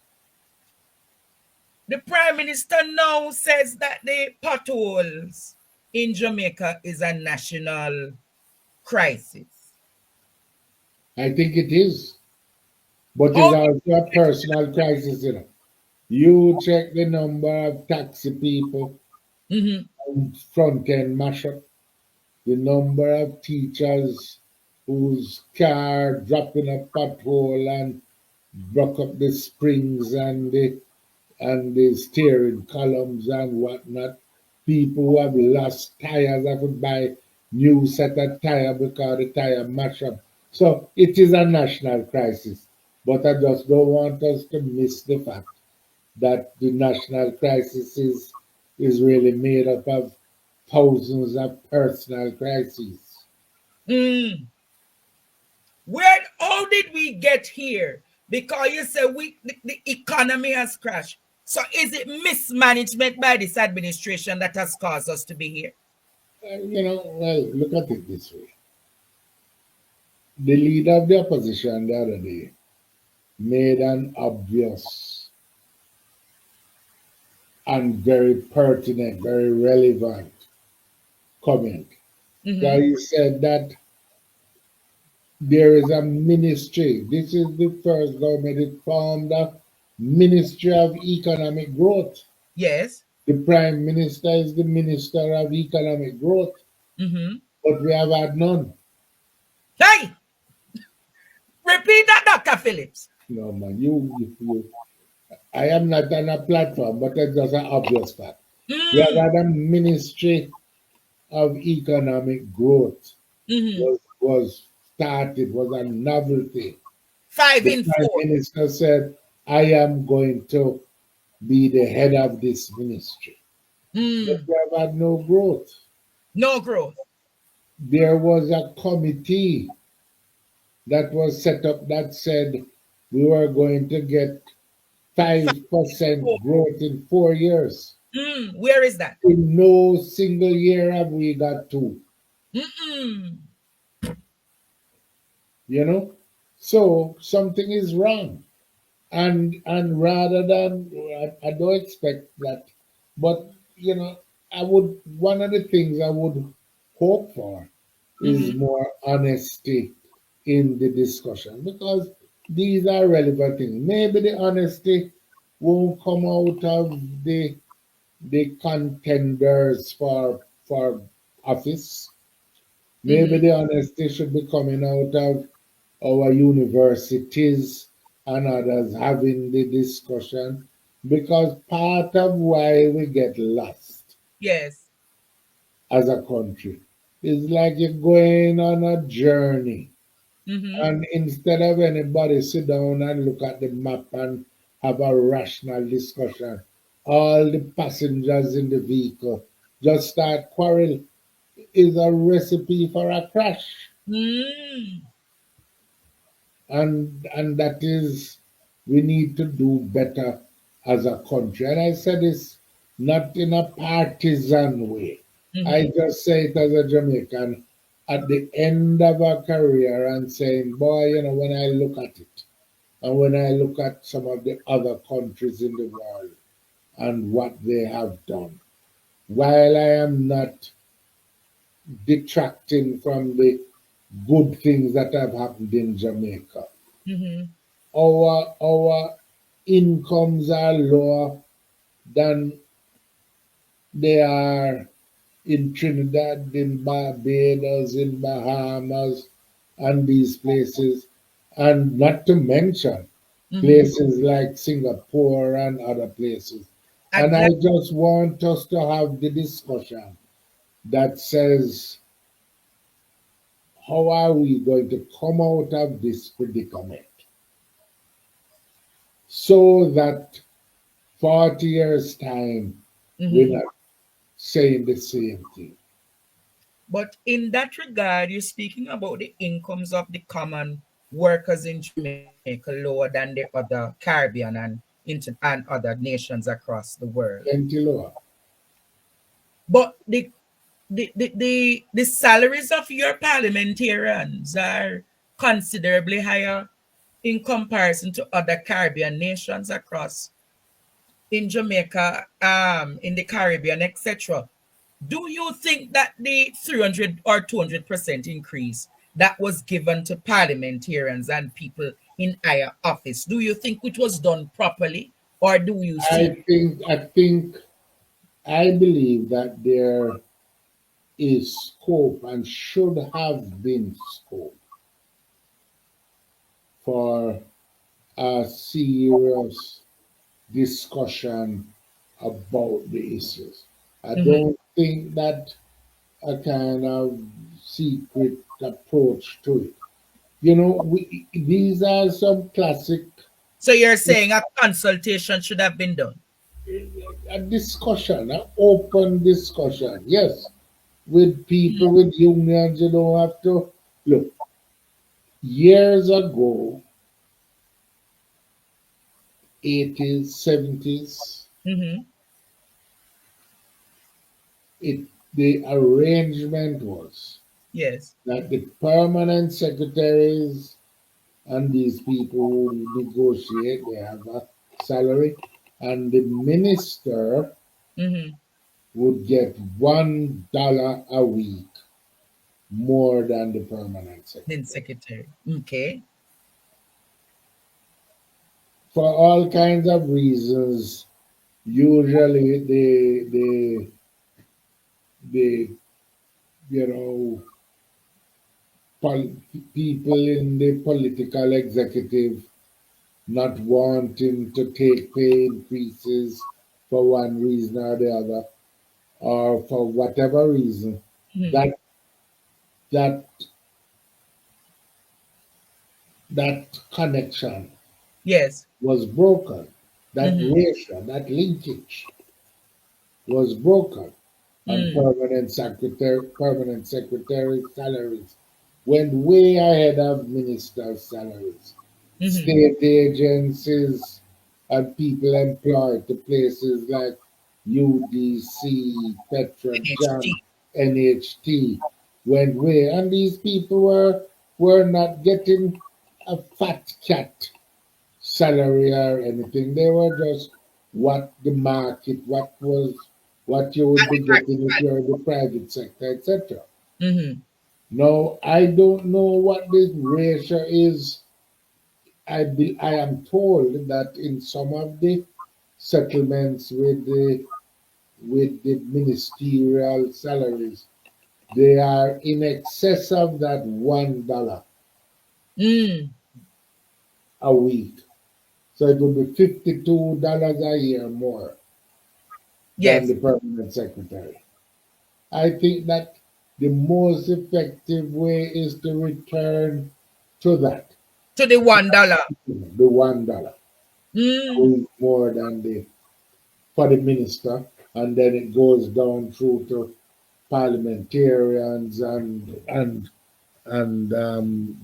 The Prime Minister now says that the potholes in Jamaica is a national crisis. I think it is, but it's How also a personal crisis. You check the number of taxi people on front end mashup, the number of teachers whose car dropping a pothole and broke up the springs and the steering columns and whatnot. People who have lost tires have to buy new set of tire because the tire mash up. So it is a national crisis. But I just don't want us to miss the fact that the national crisis is really made up of thousands of personal crises. how did we get here? Because you say the economy has crashed. So is it mismanagement by this administration that has caused us to be here? Well, look at it this way. The leader of the opposition the other day made an obvious and very pertinent, very relevant comment. So he said that there is a ministry. This is the first government that formed a Ministry of Economic Growth. Yes. The Prime Minister is the Minister of Economic Growth, but we have had none. Hey! Repeat that, Dr. Phillips. No, man, I am not on a platform, but that's just an obvious fact. We have had a Ministry of Economic Growth. Was started, was a novelty. 5 The in Prime 4. Minister said, I am going to be the head of this ministry. But Mm. we have had no growth. No growth. There was a committee that was set up that said we were going to get 5% growth in 4 years. Where is that? In no single year have we got two, Mm-mm. you know? So something is wrong. And rather than, I don't expect that, but, I would, one of the things I would hope for is Mm-hmm. more honesty in the discussion because these are relevant things. Maybe the honesty won't come out of the contenders for office. Maybe Mm-hmm. the honesty should be coming out of our universities and others having the discussion because part of why we get lost Yes. as a country is like you're going on a journey. Mm-hmm. And instead of anybody sit down and look at the map and have a rational discussion, all the passengers in the vehicle just start quarrel is a recipe for a crash. Mm. And that is we need to do better as a country. And I said this not in a partisan way. Mm-hmm. I just say it as a Jamaican at the end of a career and saying, boy, when I look at it, and when I look at some of the other countries in the world and what they have done, while I am not detracting from the good things that have happened in Jamaica, Mm-hmm. our incomes are lower than they are in Trinidad, in Barbados, in Bahamas, and these places, and not to mention Mm-hmm. places like Singapore and other places. I'd And I like, just want us to have the discussion that says, how are we going to come out of this predicament so that 40 years' time we're mm-hmm. not saying the same thing? But in that regard, you're speaking about the incomes of the common workers in Jamaica lower than the other Caribbean and other nations across the world. Plenty lower. But the salaries of your parliamentarians are considerably higher in comparison to other Caribbean nations across in Jamaica, in the Caribbean, etc. Do you think that the 300 or 200% increase that was given to parliamentarians and people in higher office, do you think it was done properly, or do you see? I believe that there is scope and should have been scope for a serious discussion about the issues. I Mhm. don't think that a kind of secret approach to it. These are some classic So you're saying a consultation should have been done? a discussion, an open discussion. Yes, with people, with unions, you don't have to look. Years ago, 80s, 70s, Mm-hmm. it the arrangement was Yes. that the permanent secretaries and these people who negotiate, they have a salary, and the minister Mm-hmm. would get $1 a week more than the permanent Then secretary. secretary. Okay. For all kinds of reasons, usually the you know people in the political executive not wanting to take pay increases for one reason or the other, or for whatever reason, Mm-hmm. that that that connection Yes. was broken. That Mm-hmm. ratio, that linkage was broken, and Mm. permanent secretary salaries went way ahead of ministers' salaries. Mm-hmm. State agencies and people employed to places like UDC, Petrojam, NHT. NHT went way, and these people were not getting a fat cat salary or anything. They were just what the market, what you would be getting if you're in the private sector, etc. Mm-hmm. Now, I don't know what this ratio is. I am told that in some of the settlements with the ministerial salaries, they are in excess of that $1 Mm. a week. So it would be $52 a year more than Yes. the permanent secretary. I think that the most effective way is to return to that, To the $1. the $1 a Mm. week more than the for the minister, and then it goes down through to parliamentarians and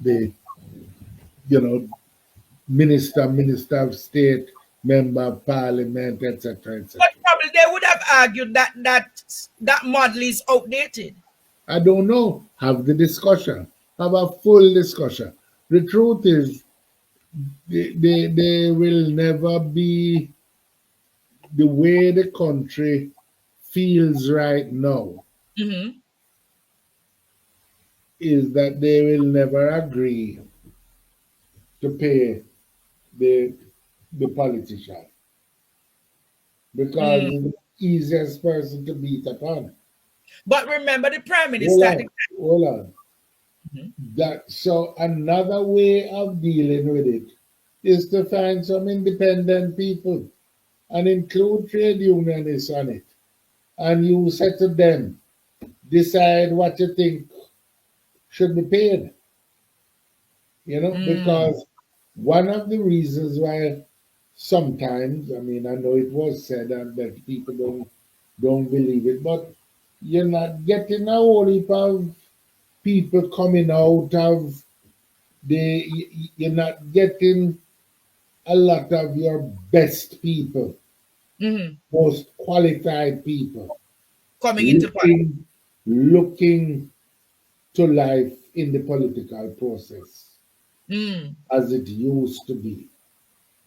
the you know minister of state, member of parliament, etc., But etc. probably they would have argued that that model is outdated. I don't know. Have the discussion. Have a full discussion. The truth is, they will never be the way the country feels right now Mm-hmm. is that they will never agree to pay the the politician because Mm. he's the easiest person to beat upon. But remember, the prime Hold minister at the on, hold on. Mhm. That so another way of dealing with it is to find some independent people and include trade unionists on it. And you say to them, decide what you think should be paid. Mm. Because one of the reasons why sometimes, I mean, I know it was said that people don't believe it, but you're not getting a whole heap of people coming out of you're not getting a lot of your best people, Mm-hmm. most qualified people Coming into politics. looking to life in the political process Mm. as it used to be.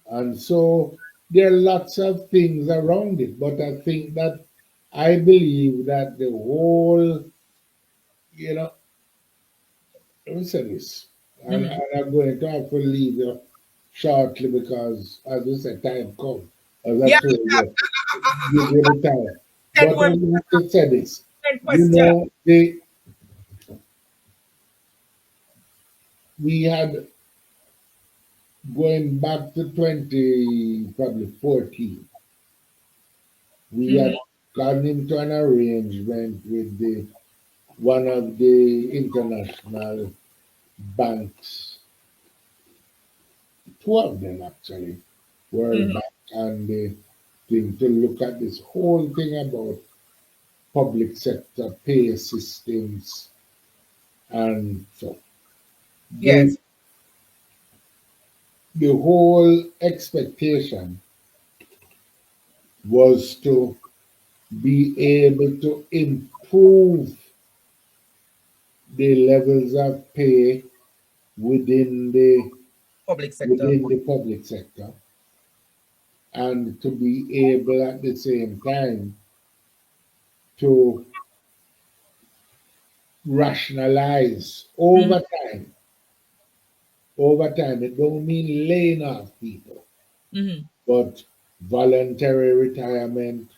And so there are lots of things around it, but I believe that the whole, you know, let me say this, Mm-hmm. and I'm going to have to leave you shortly because, as we said, time comes. As I Yeah, told you, give you the time. and But I one want to say this, question. we had going back to 20, probably 14, we Mm-hmm. had gone into an arrangement with the one of the international banks, two of them actually, World Mm-hmm. Bank and the thing, to look at this whole thing about public sector pay systems. And so the Yes. the whole expectation was to be able to improve the levels of pay within the Public sector. within the public sector, and to be able at the same time to rationalize Mm-hmm. over time. It don't mean laying off people, Mm-hmm. but voluntary retirement,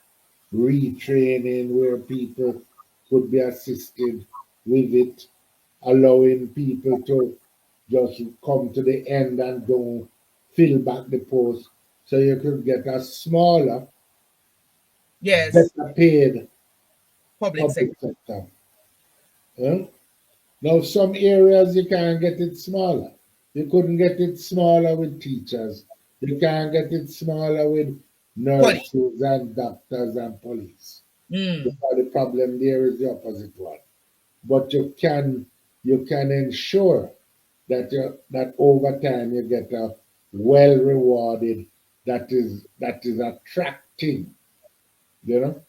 retraining where people could be assisted with it, allowing people to just come to the end and don't fill back the post, so you could get a smaller, Yes. better paid Public public sector. sector. Huh? Now, some areas you can't get it smaller. You couldn't get it smaller with teachers. You can't get it smaller with Police. nurses and doctors and police. Mm. Because the problem there is the opposite one. But you can ensure that over time you get a well rewarded that is attracting, you know,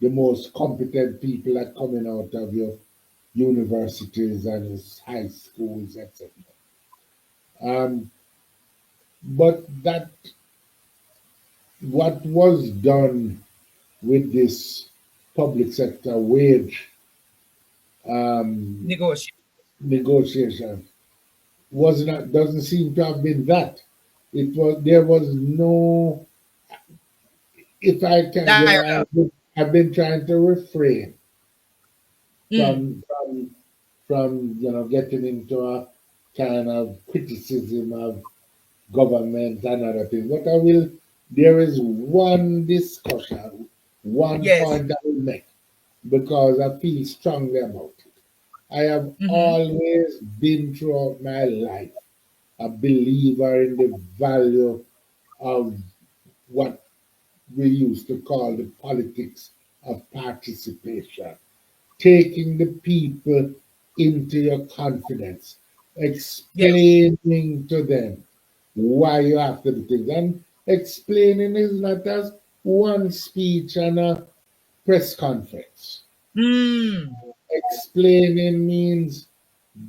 the most competent people that coming out of your universities and high schools, etc. Um, but that what was done with this public sector wage um, Negotiate. negotiation was not doesn't seem to have been that. It was there was no if I can Dialogue. I've been trying to refrain Mm. from getting into a kind of criticism of government and other things. But there is one discussion, one Yes. point I will make because I feel strongly about it. I have Mm-hmm. always been throughout my life a believer in the value of what we used to call the politics of participation, taking the people into your confidence, Yes. explaining to them why you have to do things. And explaining is not as one speech and a press conference. Mm. Explaining means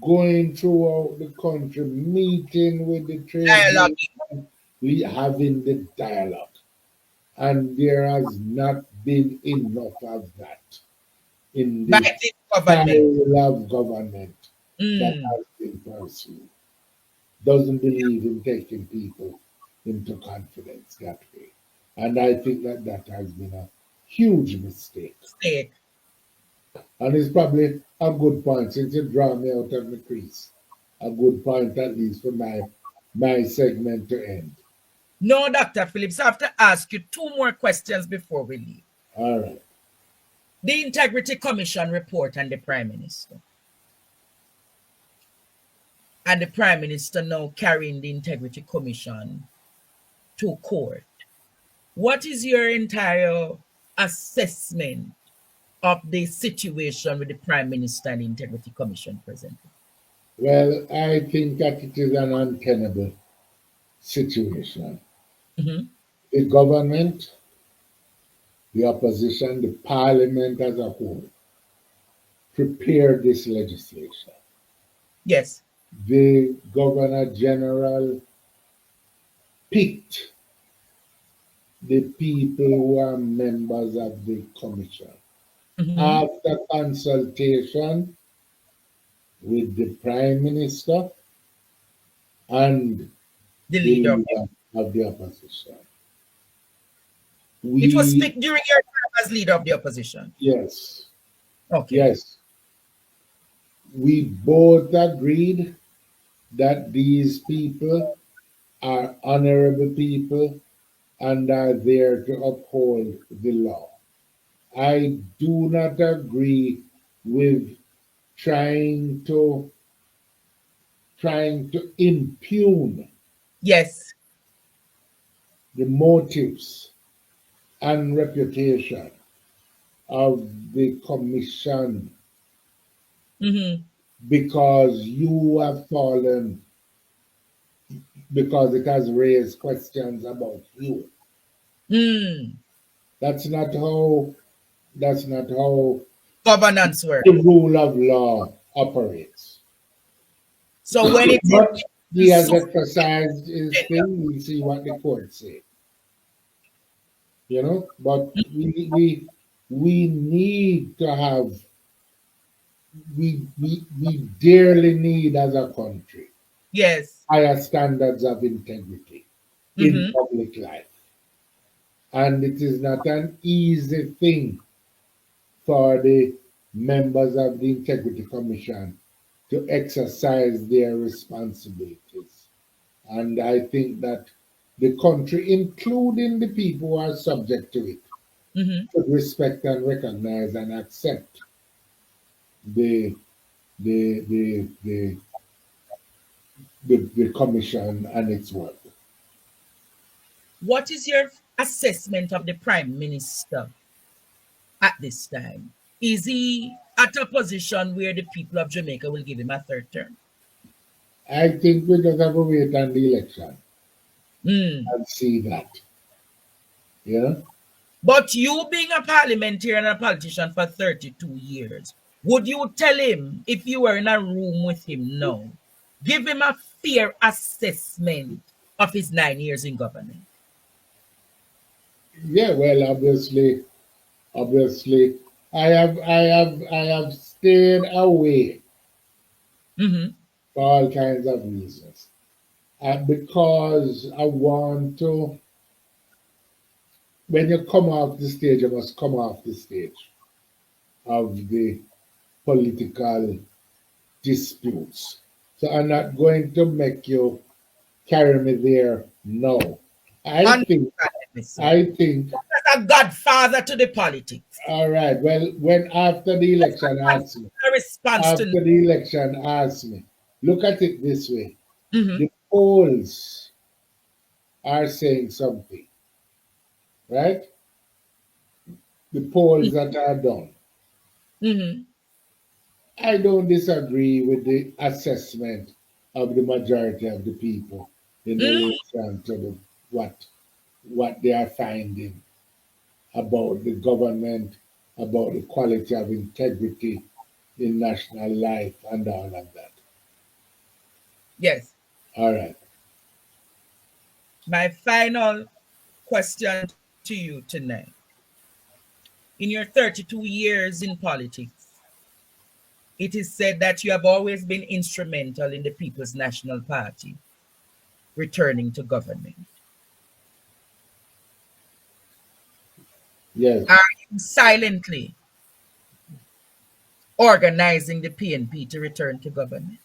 going throughout the country, meeting with the trade Dialogue. union, having the dialogue. And there has not been enough of that in By the this government. style of government that Mm. has been pursued. Doesn't believe in taking people into confidence that way. And I think that has been a huge mistake. State. And it's probably a good point since you draw me out of the crease. A good point at least for my segment to end. No, Dr. Phillips, I have to ask you two more questions before we leave. All right. The Integrity Commission report and the Prime Minister. And the Prime Minister now carrying the Integrity Commission to court. What is your entire assessment of the situation with the Prime Minister and the Integrity Commission presently? Well, I think that it is an untenable situation. Mm-hmm. The government, the opposition, the parliament as a whole prepared this legislation. Yes. The Governor General picked the people who are members of the commission Mm-hmm. after consultation with the Prime Minister and The the leader. leader of the opposition. It was We, picked during your time as leader of the opposition. yes, Okay. yes, we both agreed that these people are honorable people and are there to uphold the law. I do not agree with trying to impugn Yes. the motives and reputation of the commission Mm-hmm. because you have fallen because it has raised questions about you. Mm. That's not how Governance work. the rule of law operates. So when it But he is has so exercised his thing. We'll see what the court say. But we need to have we dearly need as a country yes. higher standards of integrity in Mm-hmm. public life. And it is not an easy thing for the members of the Integrity Commission to exercise their responsibilities. And I think that the country, including the people who are subject to it, Mm-hmm. should respect and recognize and accept the the the the, the commission and its work. What is your assessment of the Prime Minister at this time? Is he at a position where the people of Jamaica will give him a third term? I think we just have to wait on the election Hmm. and see that. You know? But you being a parliamentarian and a politician for 32 years, would you tell him if you were in a room with him now, give him a fair assessment of his 9 years in government? Yeah, well, obviously, I have stayed away Mm-hmm. for all kinds of reasons. Because I want to, when you come off the stage, you must come off the stage of the political disputes. So I'm not going to make you carry me there. No. I think, Understand, sir. I think, That's a godfather to the politics. all right, well, when after the election, ask me, A response to. after the election, ask me, look at it this way. Mm-hmm. The polls are saying something, right? The polls that are done. Mm-hmm. I don't disagree with the assessment of the majority of the people in Mm-hmm. relation to what they are finding about the government, about the quality of integrity in national life and all of that. Yes. All right. My final question to you tonight. In your 32 years in politics, it is said that you have always been instrumental in the People's National Party returning to government. Yes. Are you silently organizing the PNP to return to government?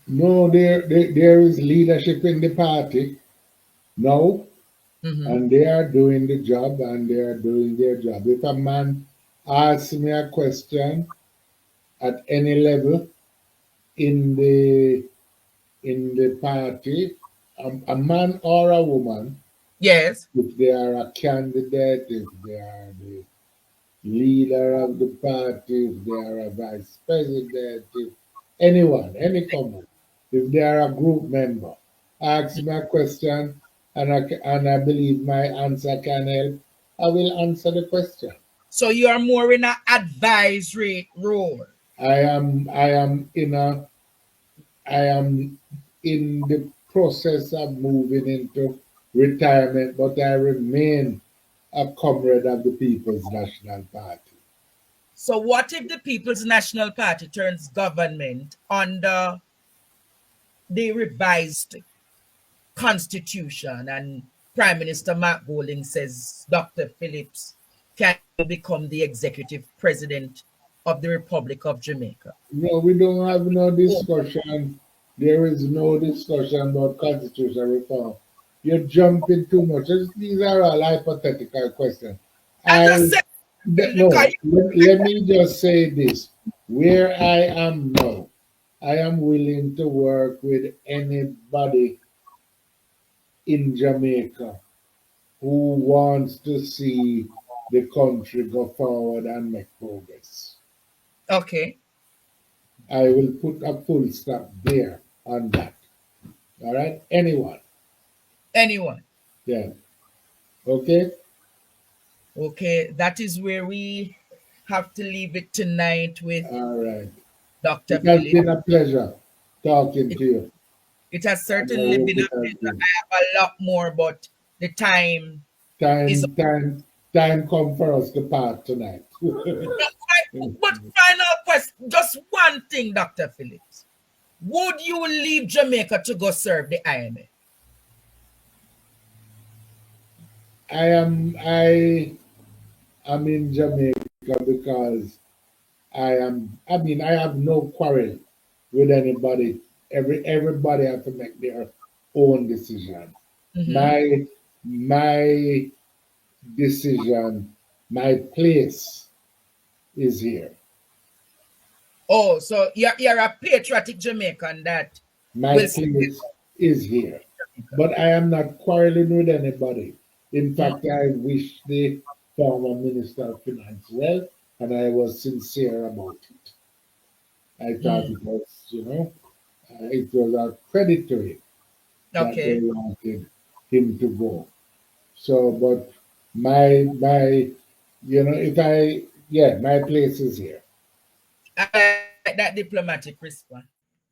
No, there is leadership in the party now, Mm-hmm. and they are doing the job and they are doing their job. If a man asks me a question at any level in the party, a man or a woman, Yes. if they are a candidate, if they are the leader of the party, if they are a vice president, if anyone, any common, if they are a group member, ask me a question and I believe my answer can help, I will answer the question. So you are more in an advisory role. I am in the process of moving into retirement, but I remain a comrade of the People's National Party. So what if the People's National Party turns government under the revised constitution and Prime Minister Mark Golding says Dr. Phillips can become the executive president of the Republic of Jamaica? No, we don't have no Oh, discussion. There is no discussion about constitutional reform. You're jumping too much. These are all hypothetical questions. I just I said because no. Let me just say this: where I am now, I am willing to work with anybody in Jamaica who wants to see the country go forward and make progress. okay, I will put a full stop there on that. All right? Anyone. anyone. Yeah. Okay? Okay, that is where we have to leave it tonight with All right. Dr. It has Phillips. been a pleasure talking It, to you. it has And I certainly hope been it a has pleasure. been. I have a lot more, but the time is up. Time come for us to part tonight. But final question, just one thing, Dr. Phillips. Would you leave Jamaica to go serve the IMF? I am in Jamaica because I have no quarrel with anybody. Everybody has to make their own decision. Mm-hmm. My decision, my place is here. Oh, so you're a patriotic Jamaican that My will stay place is here. but I am not quarreling with anybody. In fact, I wish the former Minister of Finance well, and I was sincere about it. I thought it was, it was a credit to him that they Okay. wanted him to go. So, but my, if my place is here. I like that diplomatic response.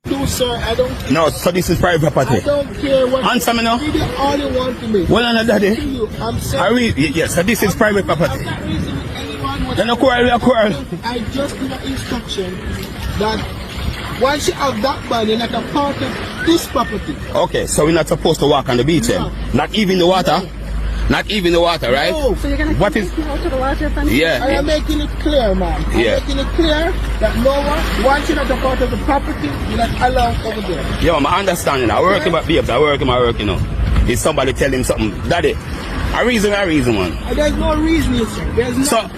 No, sir, I don't care. No, so this is private property. I don't care what. Answer me now. You do all you want to me. Well, on daddy. I'm saying. Yes, so this is private property. I'm not reasoning with anyone. Then a quarrel. I just give an instruction that once you have that ban, you're not a part of this property. Okay, so we're not supposed to walk on the beach then? Not even the water? Not even the water, right? No. So you're going to out to the water fence? Yeah. I am making it clear, man. I'm making it clear that no one, once you're not a part of the property, you're not allowed over there. Yo, I'm understanding. I work about babes. I work, you know. Is somebody tell him something? Daddy, a reason, man. There's no reason, sir. There's no,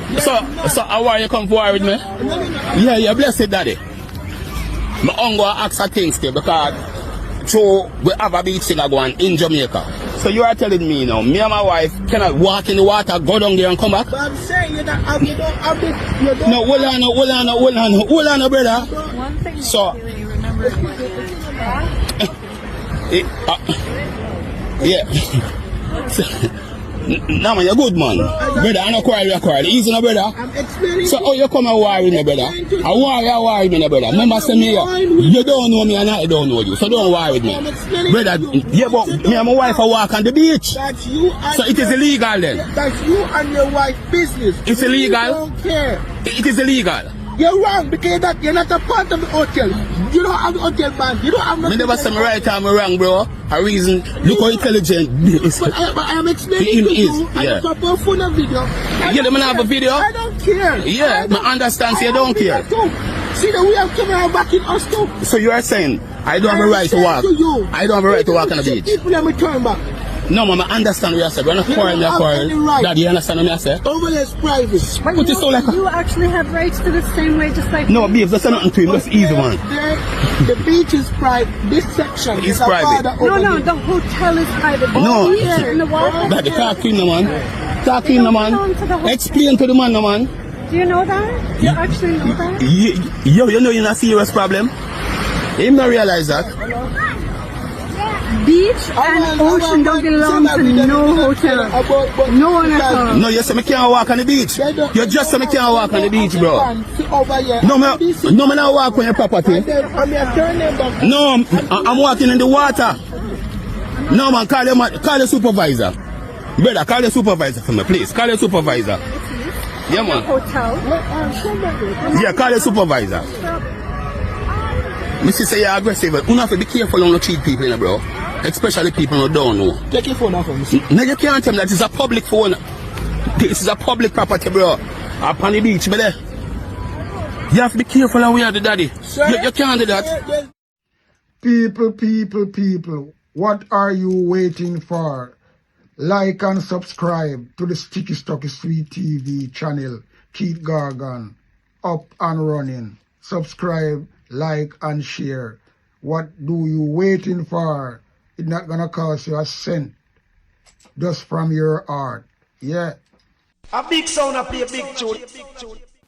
So how are you come forward with me? Yeah, bless it, daddy. My uncle ask her things to because we have a beach thing going in Jamaica. So you are telling me now, me and my wife cannot walk in the water, go down there and come back? But I'm saying you don't have it. No, hold on, brother. One thing So, you remember. yeah. No man, you're good man. Brother, I don't quarrel. Easy no brother. I'm explaining. So how you come and war with me, brother? I war with me, brother. Remember say me, you don't know me and I don't know you. So don't war with me. Brother, yeah, but me and my wife are walk on the beach. That's you and So it is illegal then? That's you and your wife's business. It's illegal? You don't care. It is illegal. You're wrong because you're not a part of the hotel. You don't have the hotel band. You don't have nothing. Me never say me right or me wrong, bro. A reason. Look how intelligent this. But I am explaining to you. Yeah. I don't have a phone and video. You don't have a video? I don't care. Yeah, I understand. So you don't care. See that we have camera back in us too. So you are saying I don't have a right to walk? I don't have a right to walk on the beach? People let me turn back. No, mama, understand what you said. We're not quarreling, you're quarreling. Right. Daddy, you understand what I say? Over there is private. But it's so like You actually have rights to the same way, just like. No, babes, that's nothing to him. That's easy, man. The beach is private. This section is private. No, the hotel is private. No. Here in the water. Daddy, talk to him, no, man. Talk to him, no, man. Explain to the man, no, man. Do you know that? You actually know that? You know you're in a serious problem? You not realize that? Beach and ocean don't belong to no hotel. No one at all. No, you say me can't walk on the beach. You just say me can't walk on the beach, bro. No, me not walk on your property. No, I'm walking in the water. No, man, call the supervisor. Brother, call the supervisor for me, please. Call the supervisor. Yeah, man. Hotel. Yeah, call the supervisor. Missy say you're aggressive, but you have to be careful on the cheat people, bro. Especially people who don't know. Take your phone off of me. No, you can't tell me that it's a public phone. This is a public property, bro. Up on the beach, brother. You have to be careful on where the daddy. You can't do that. People, what are you waiting for? Like and subscribe to the Sticky Stocky Sweet TV channel. Keith Gargan, up and running. Subscribe, like and share. What do you waiting for? It's not gonna cost you a cent. Just from your heart. Yeah. A big sound, I play a big tune.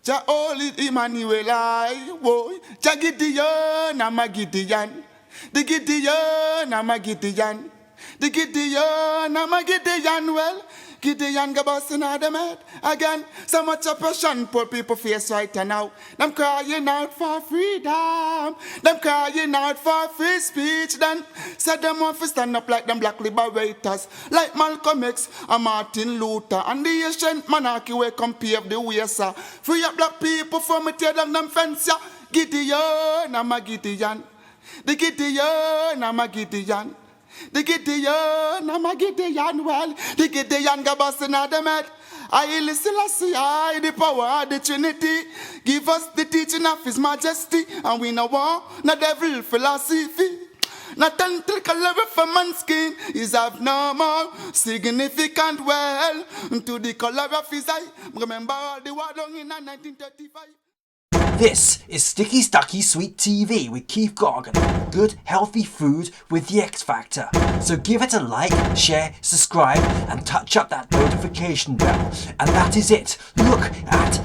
Ja oli Emmanuel I, boy. Ja Gideon, I'm a Gideon. The Gideon, I'm a Gideon. The Gideon, I'm a Gideon. Well, Gideon go busting out them head again. So much oppression poor people face right now. Them crying out for freedom. Them crying out for free speech. Then said them want to stand up like them black liberators, like Malcolm X and Martin Luther and the ancient monarchy where come pave the way, sir. Free up black people from me tear down them fence, yeah. Gideon, I'm a Gideon. The Gideon, I'm a Gideon. The Gideon, I'm a Gideon, well, the Gideon go busting out them head. I listen, I the power of the Trinity. Give us the teaching of His Majesty, and we know what, no devil philosophy. Not until color of a man's skin is of no more significant, well, to the color of his eye. Remember all the war done in 1935. This is Sticky Stucky Sweet TV with Keith Gargan. Good, healthy food with the X Factor. So give it a like, share, subscribe, and touch up that notification bell. And that is it. Look at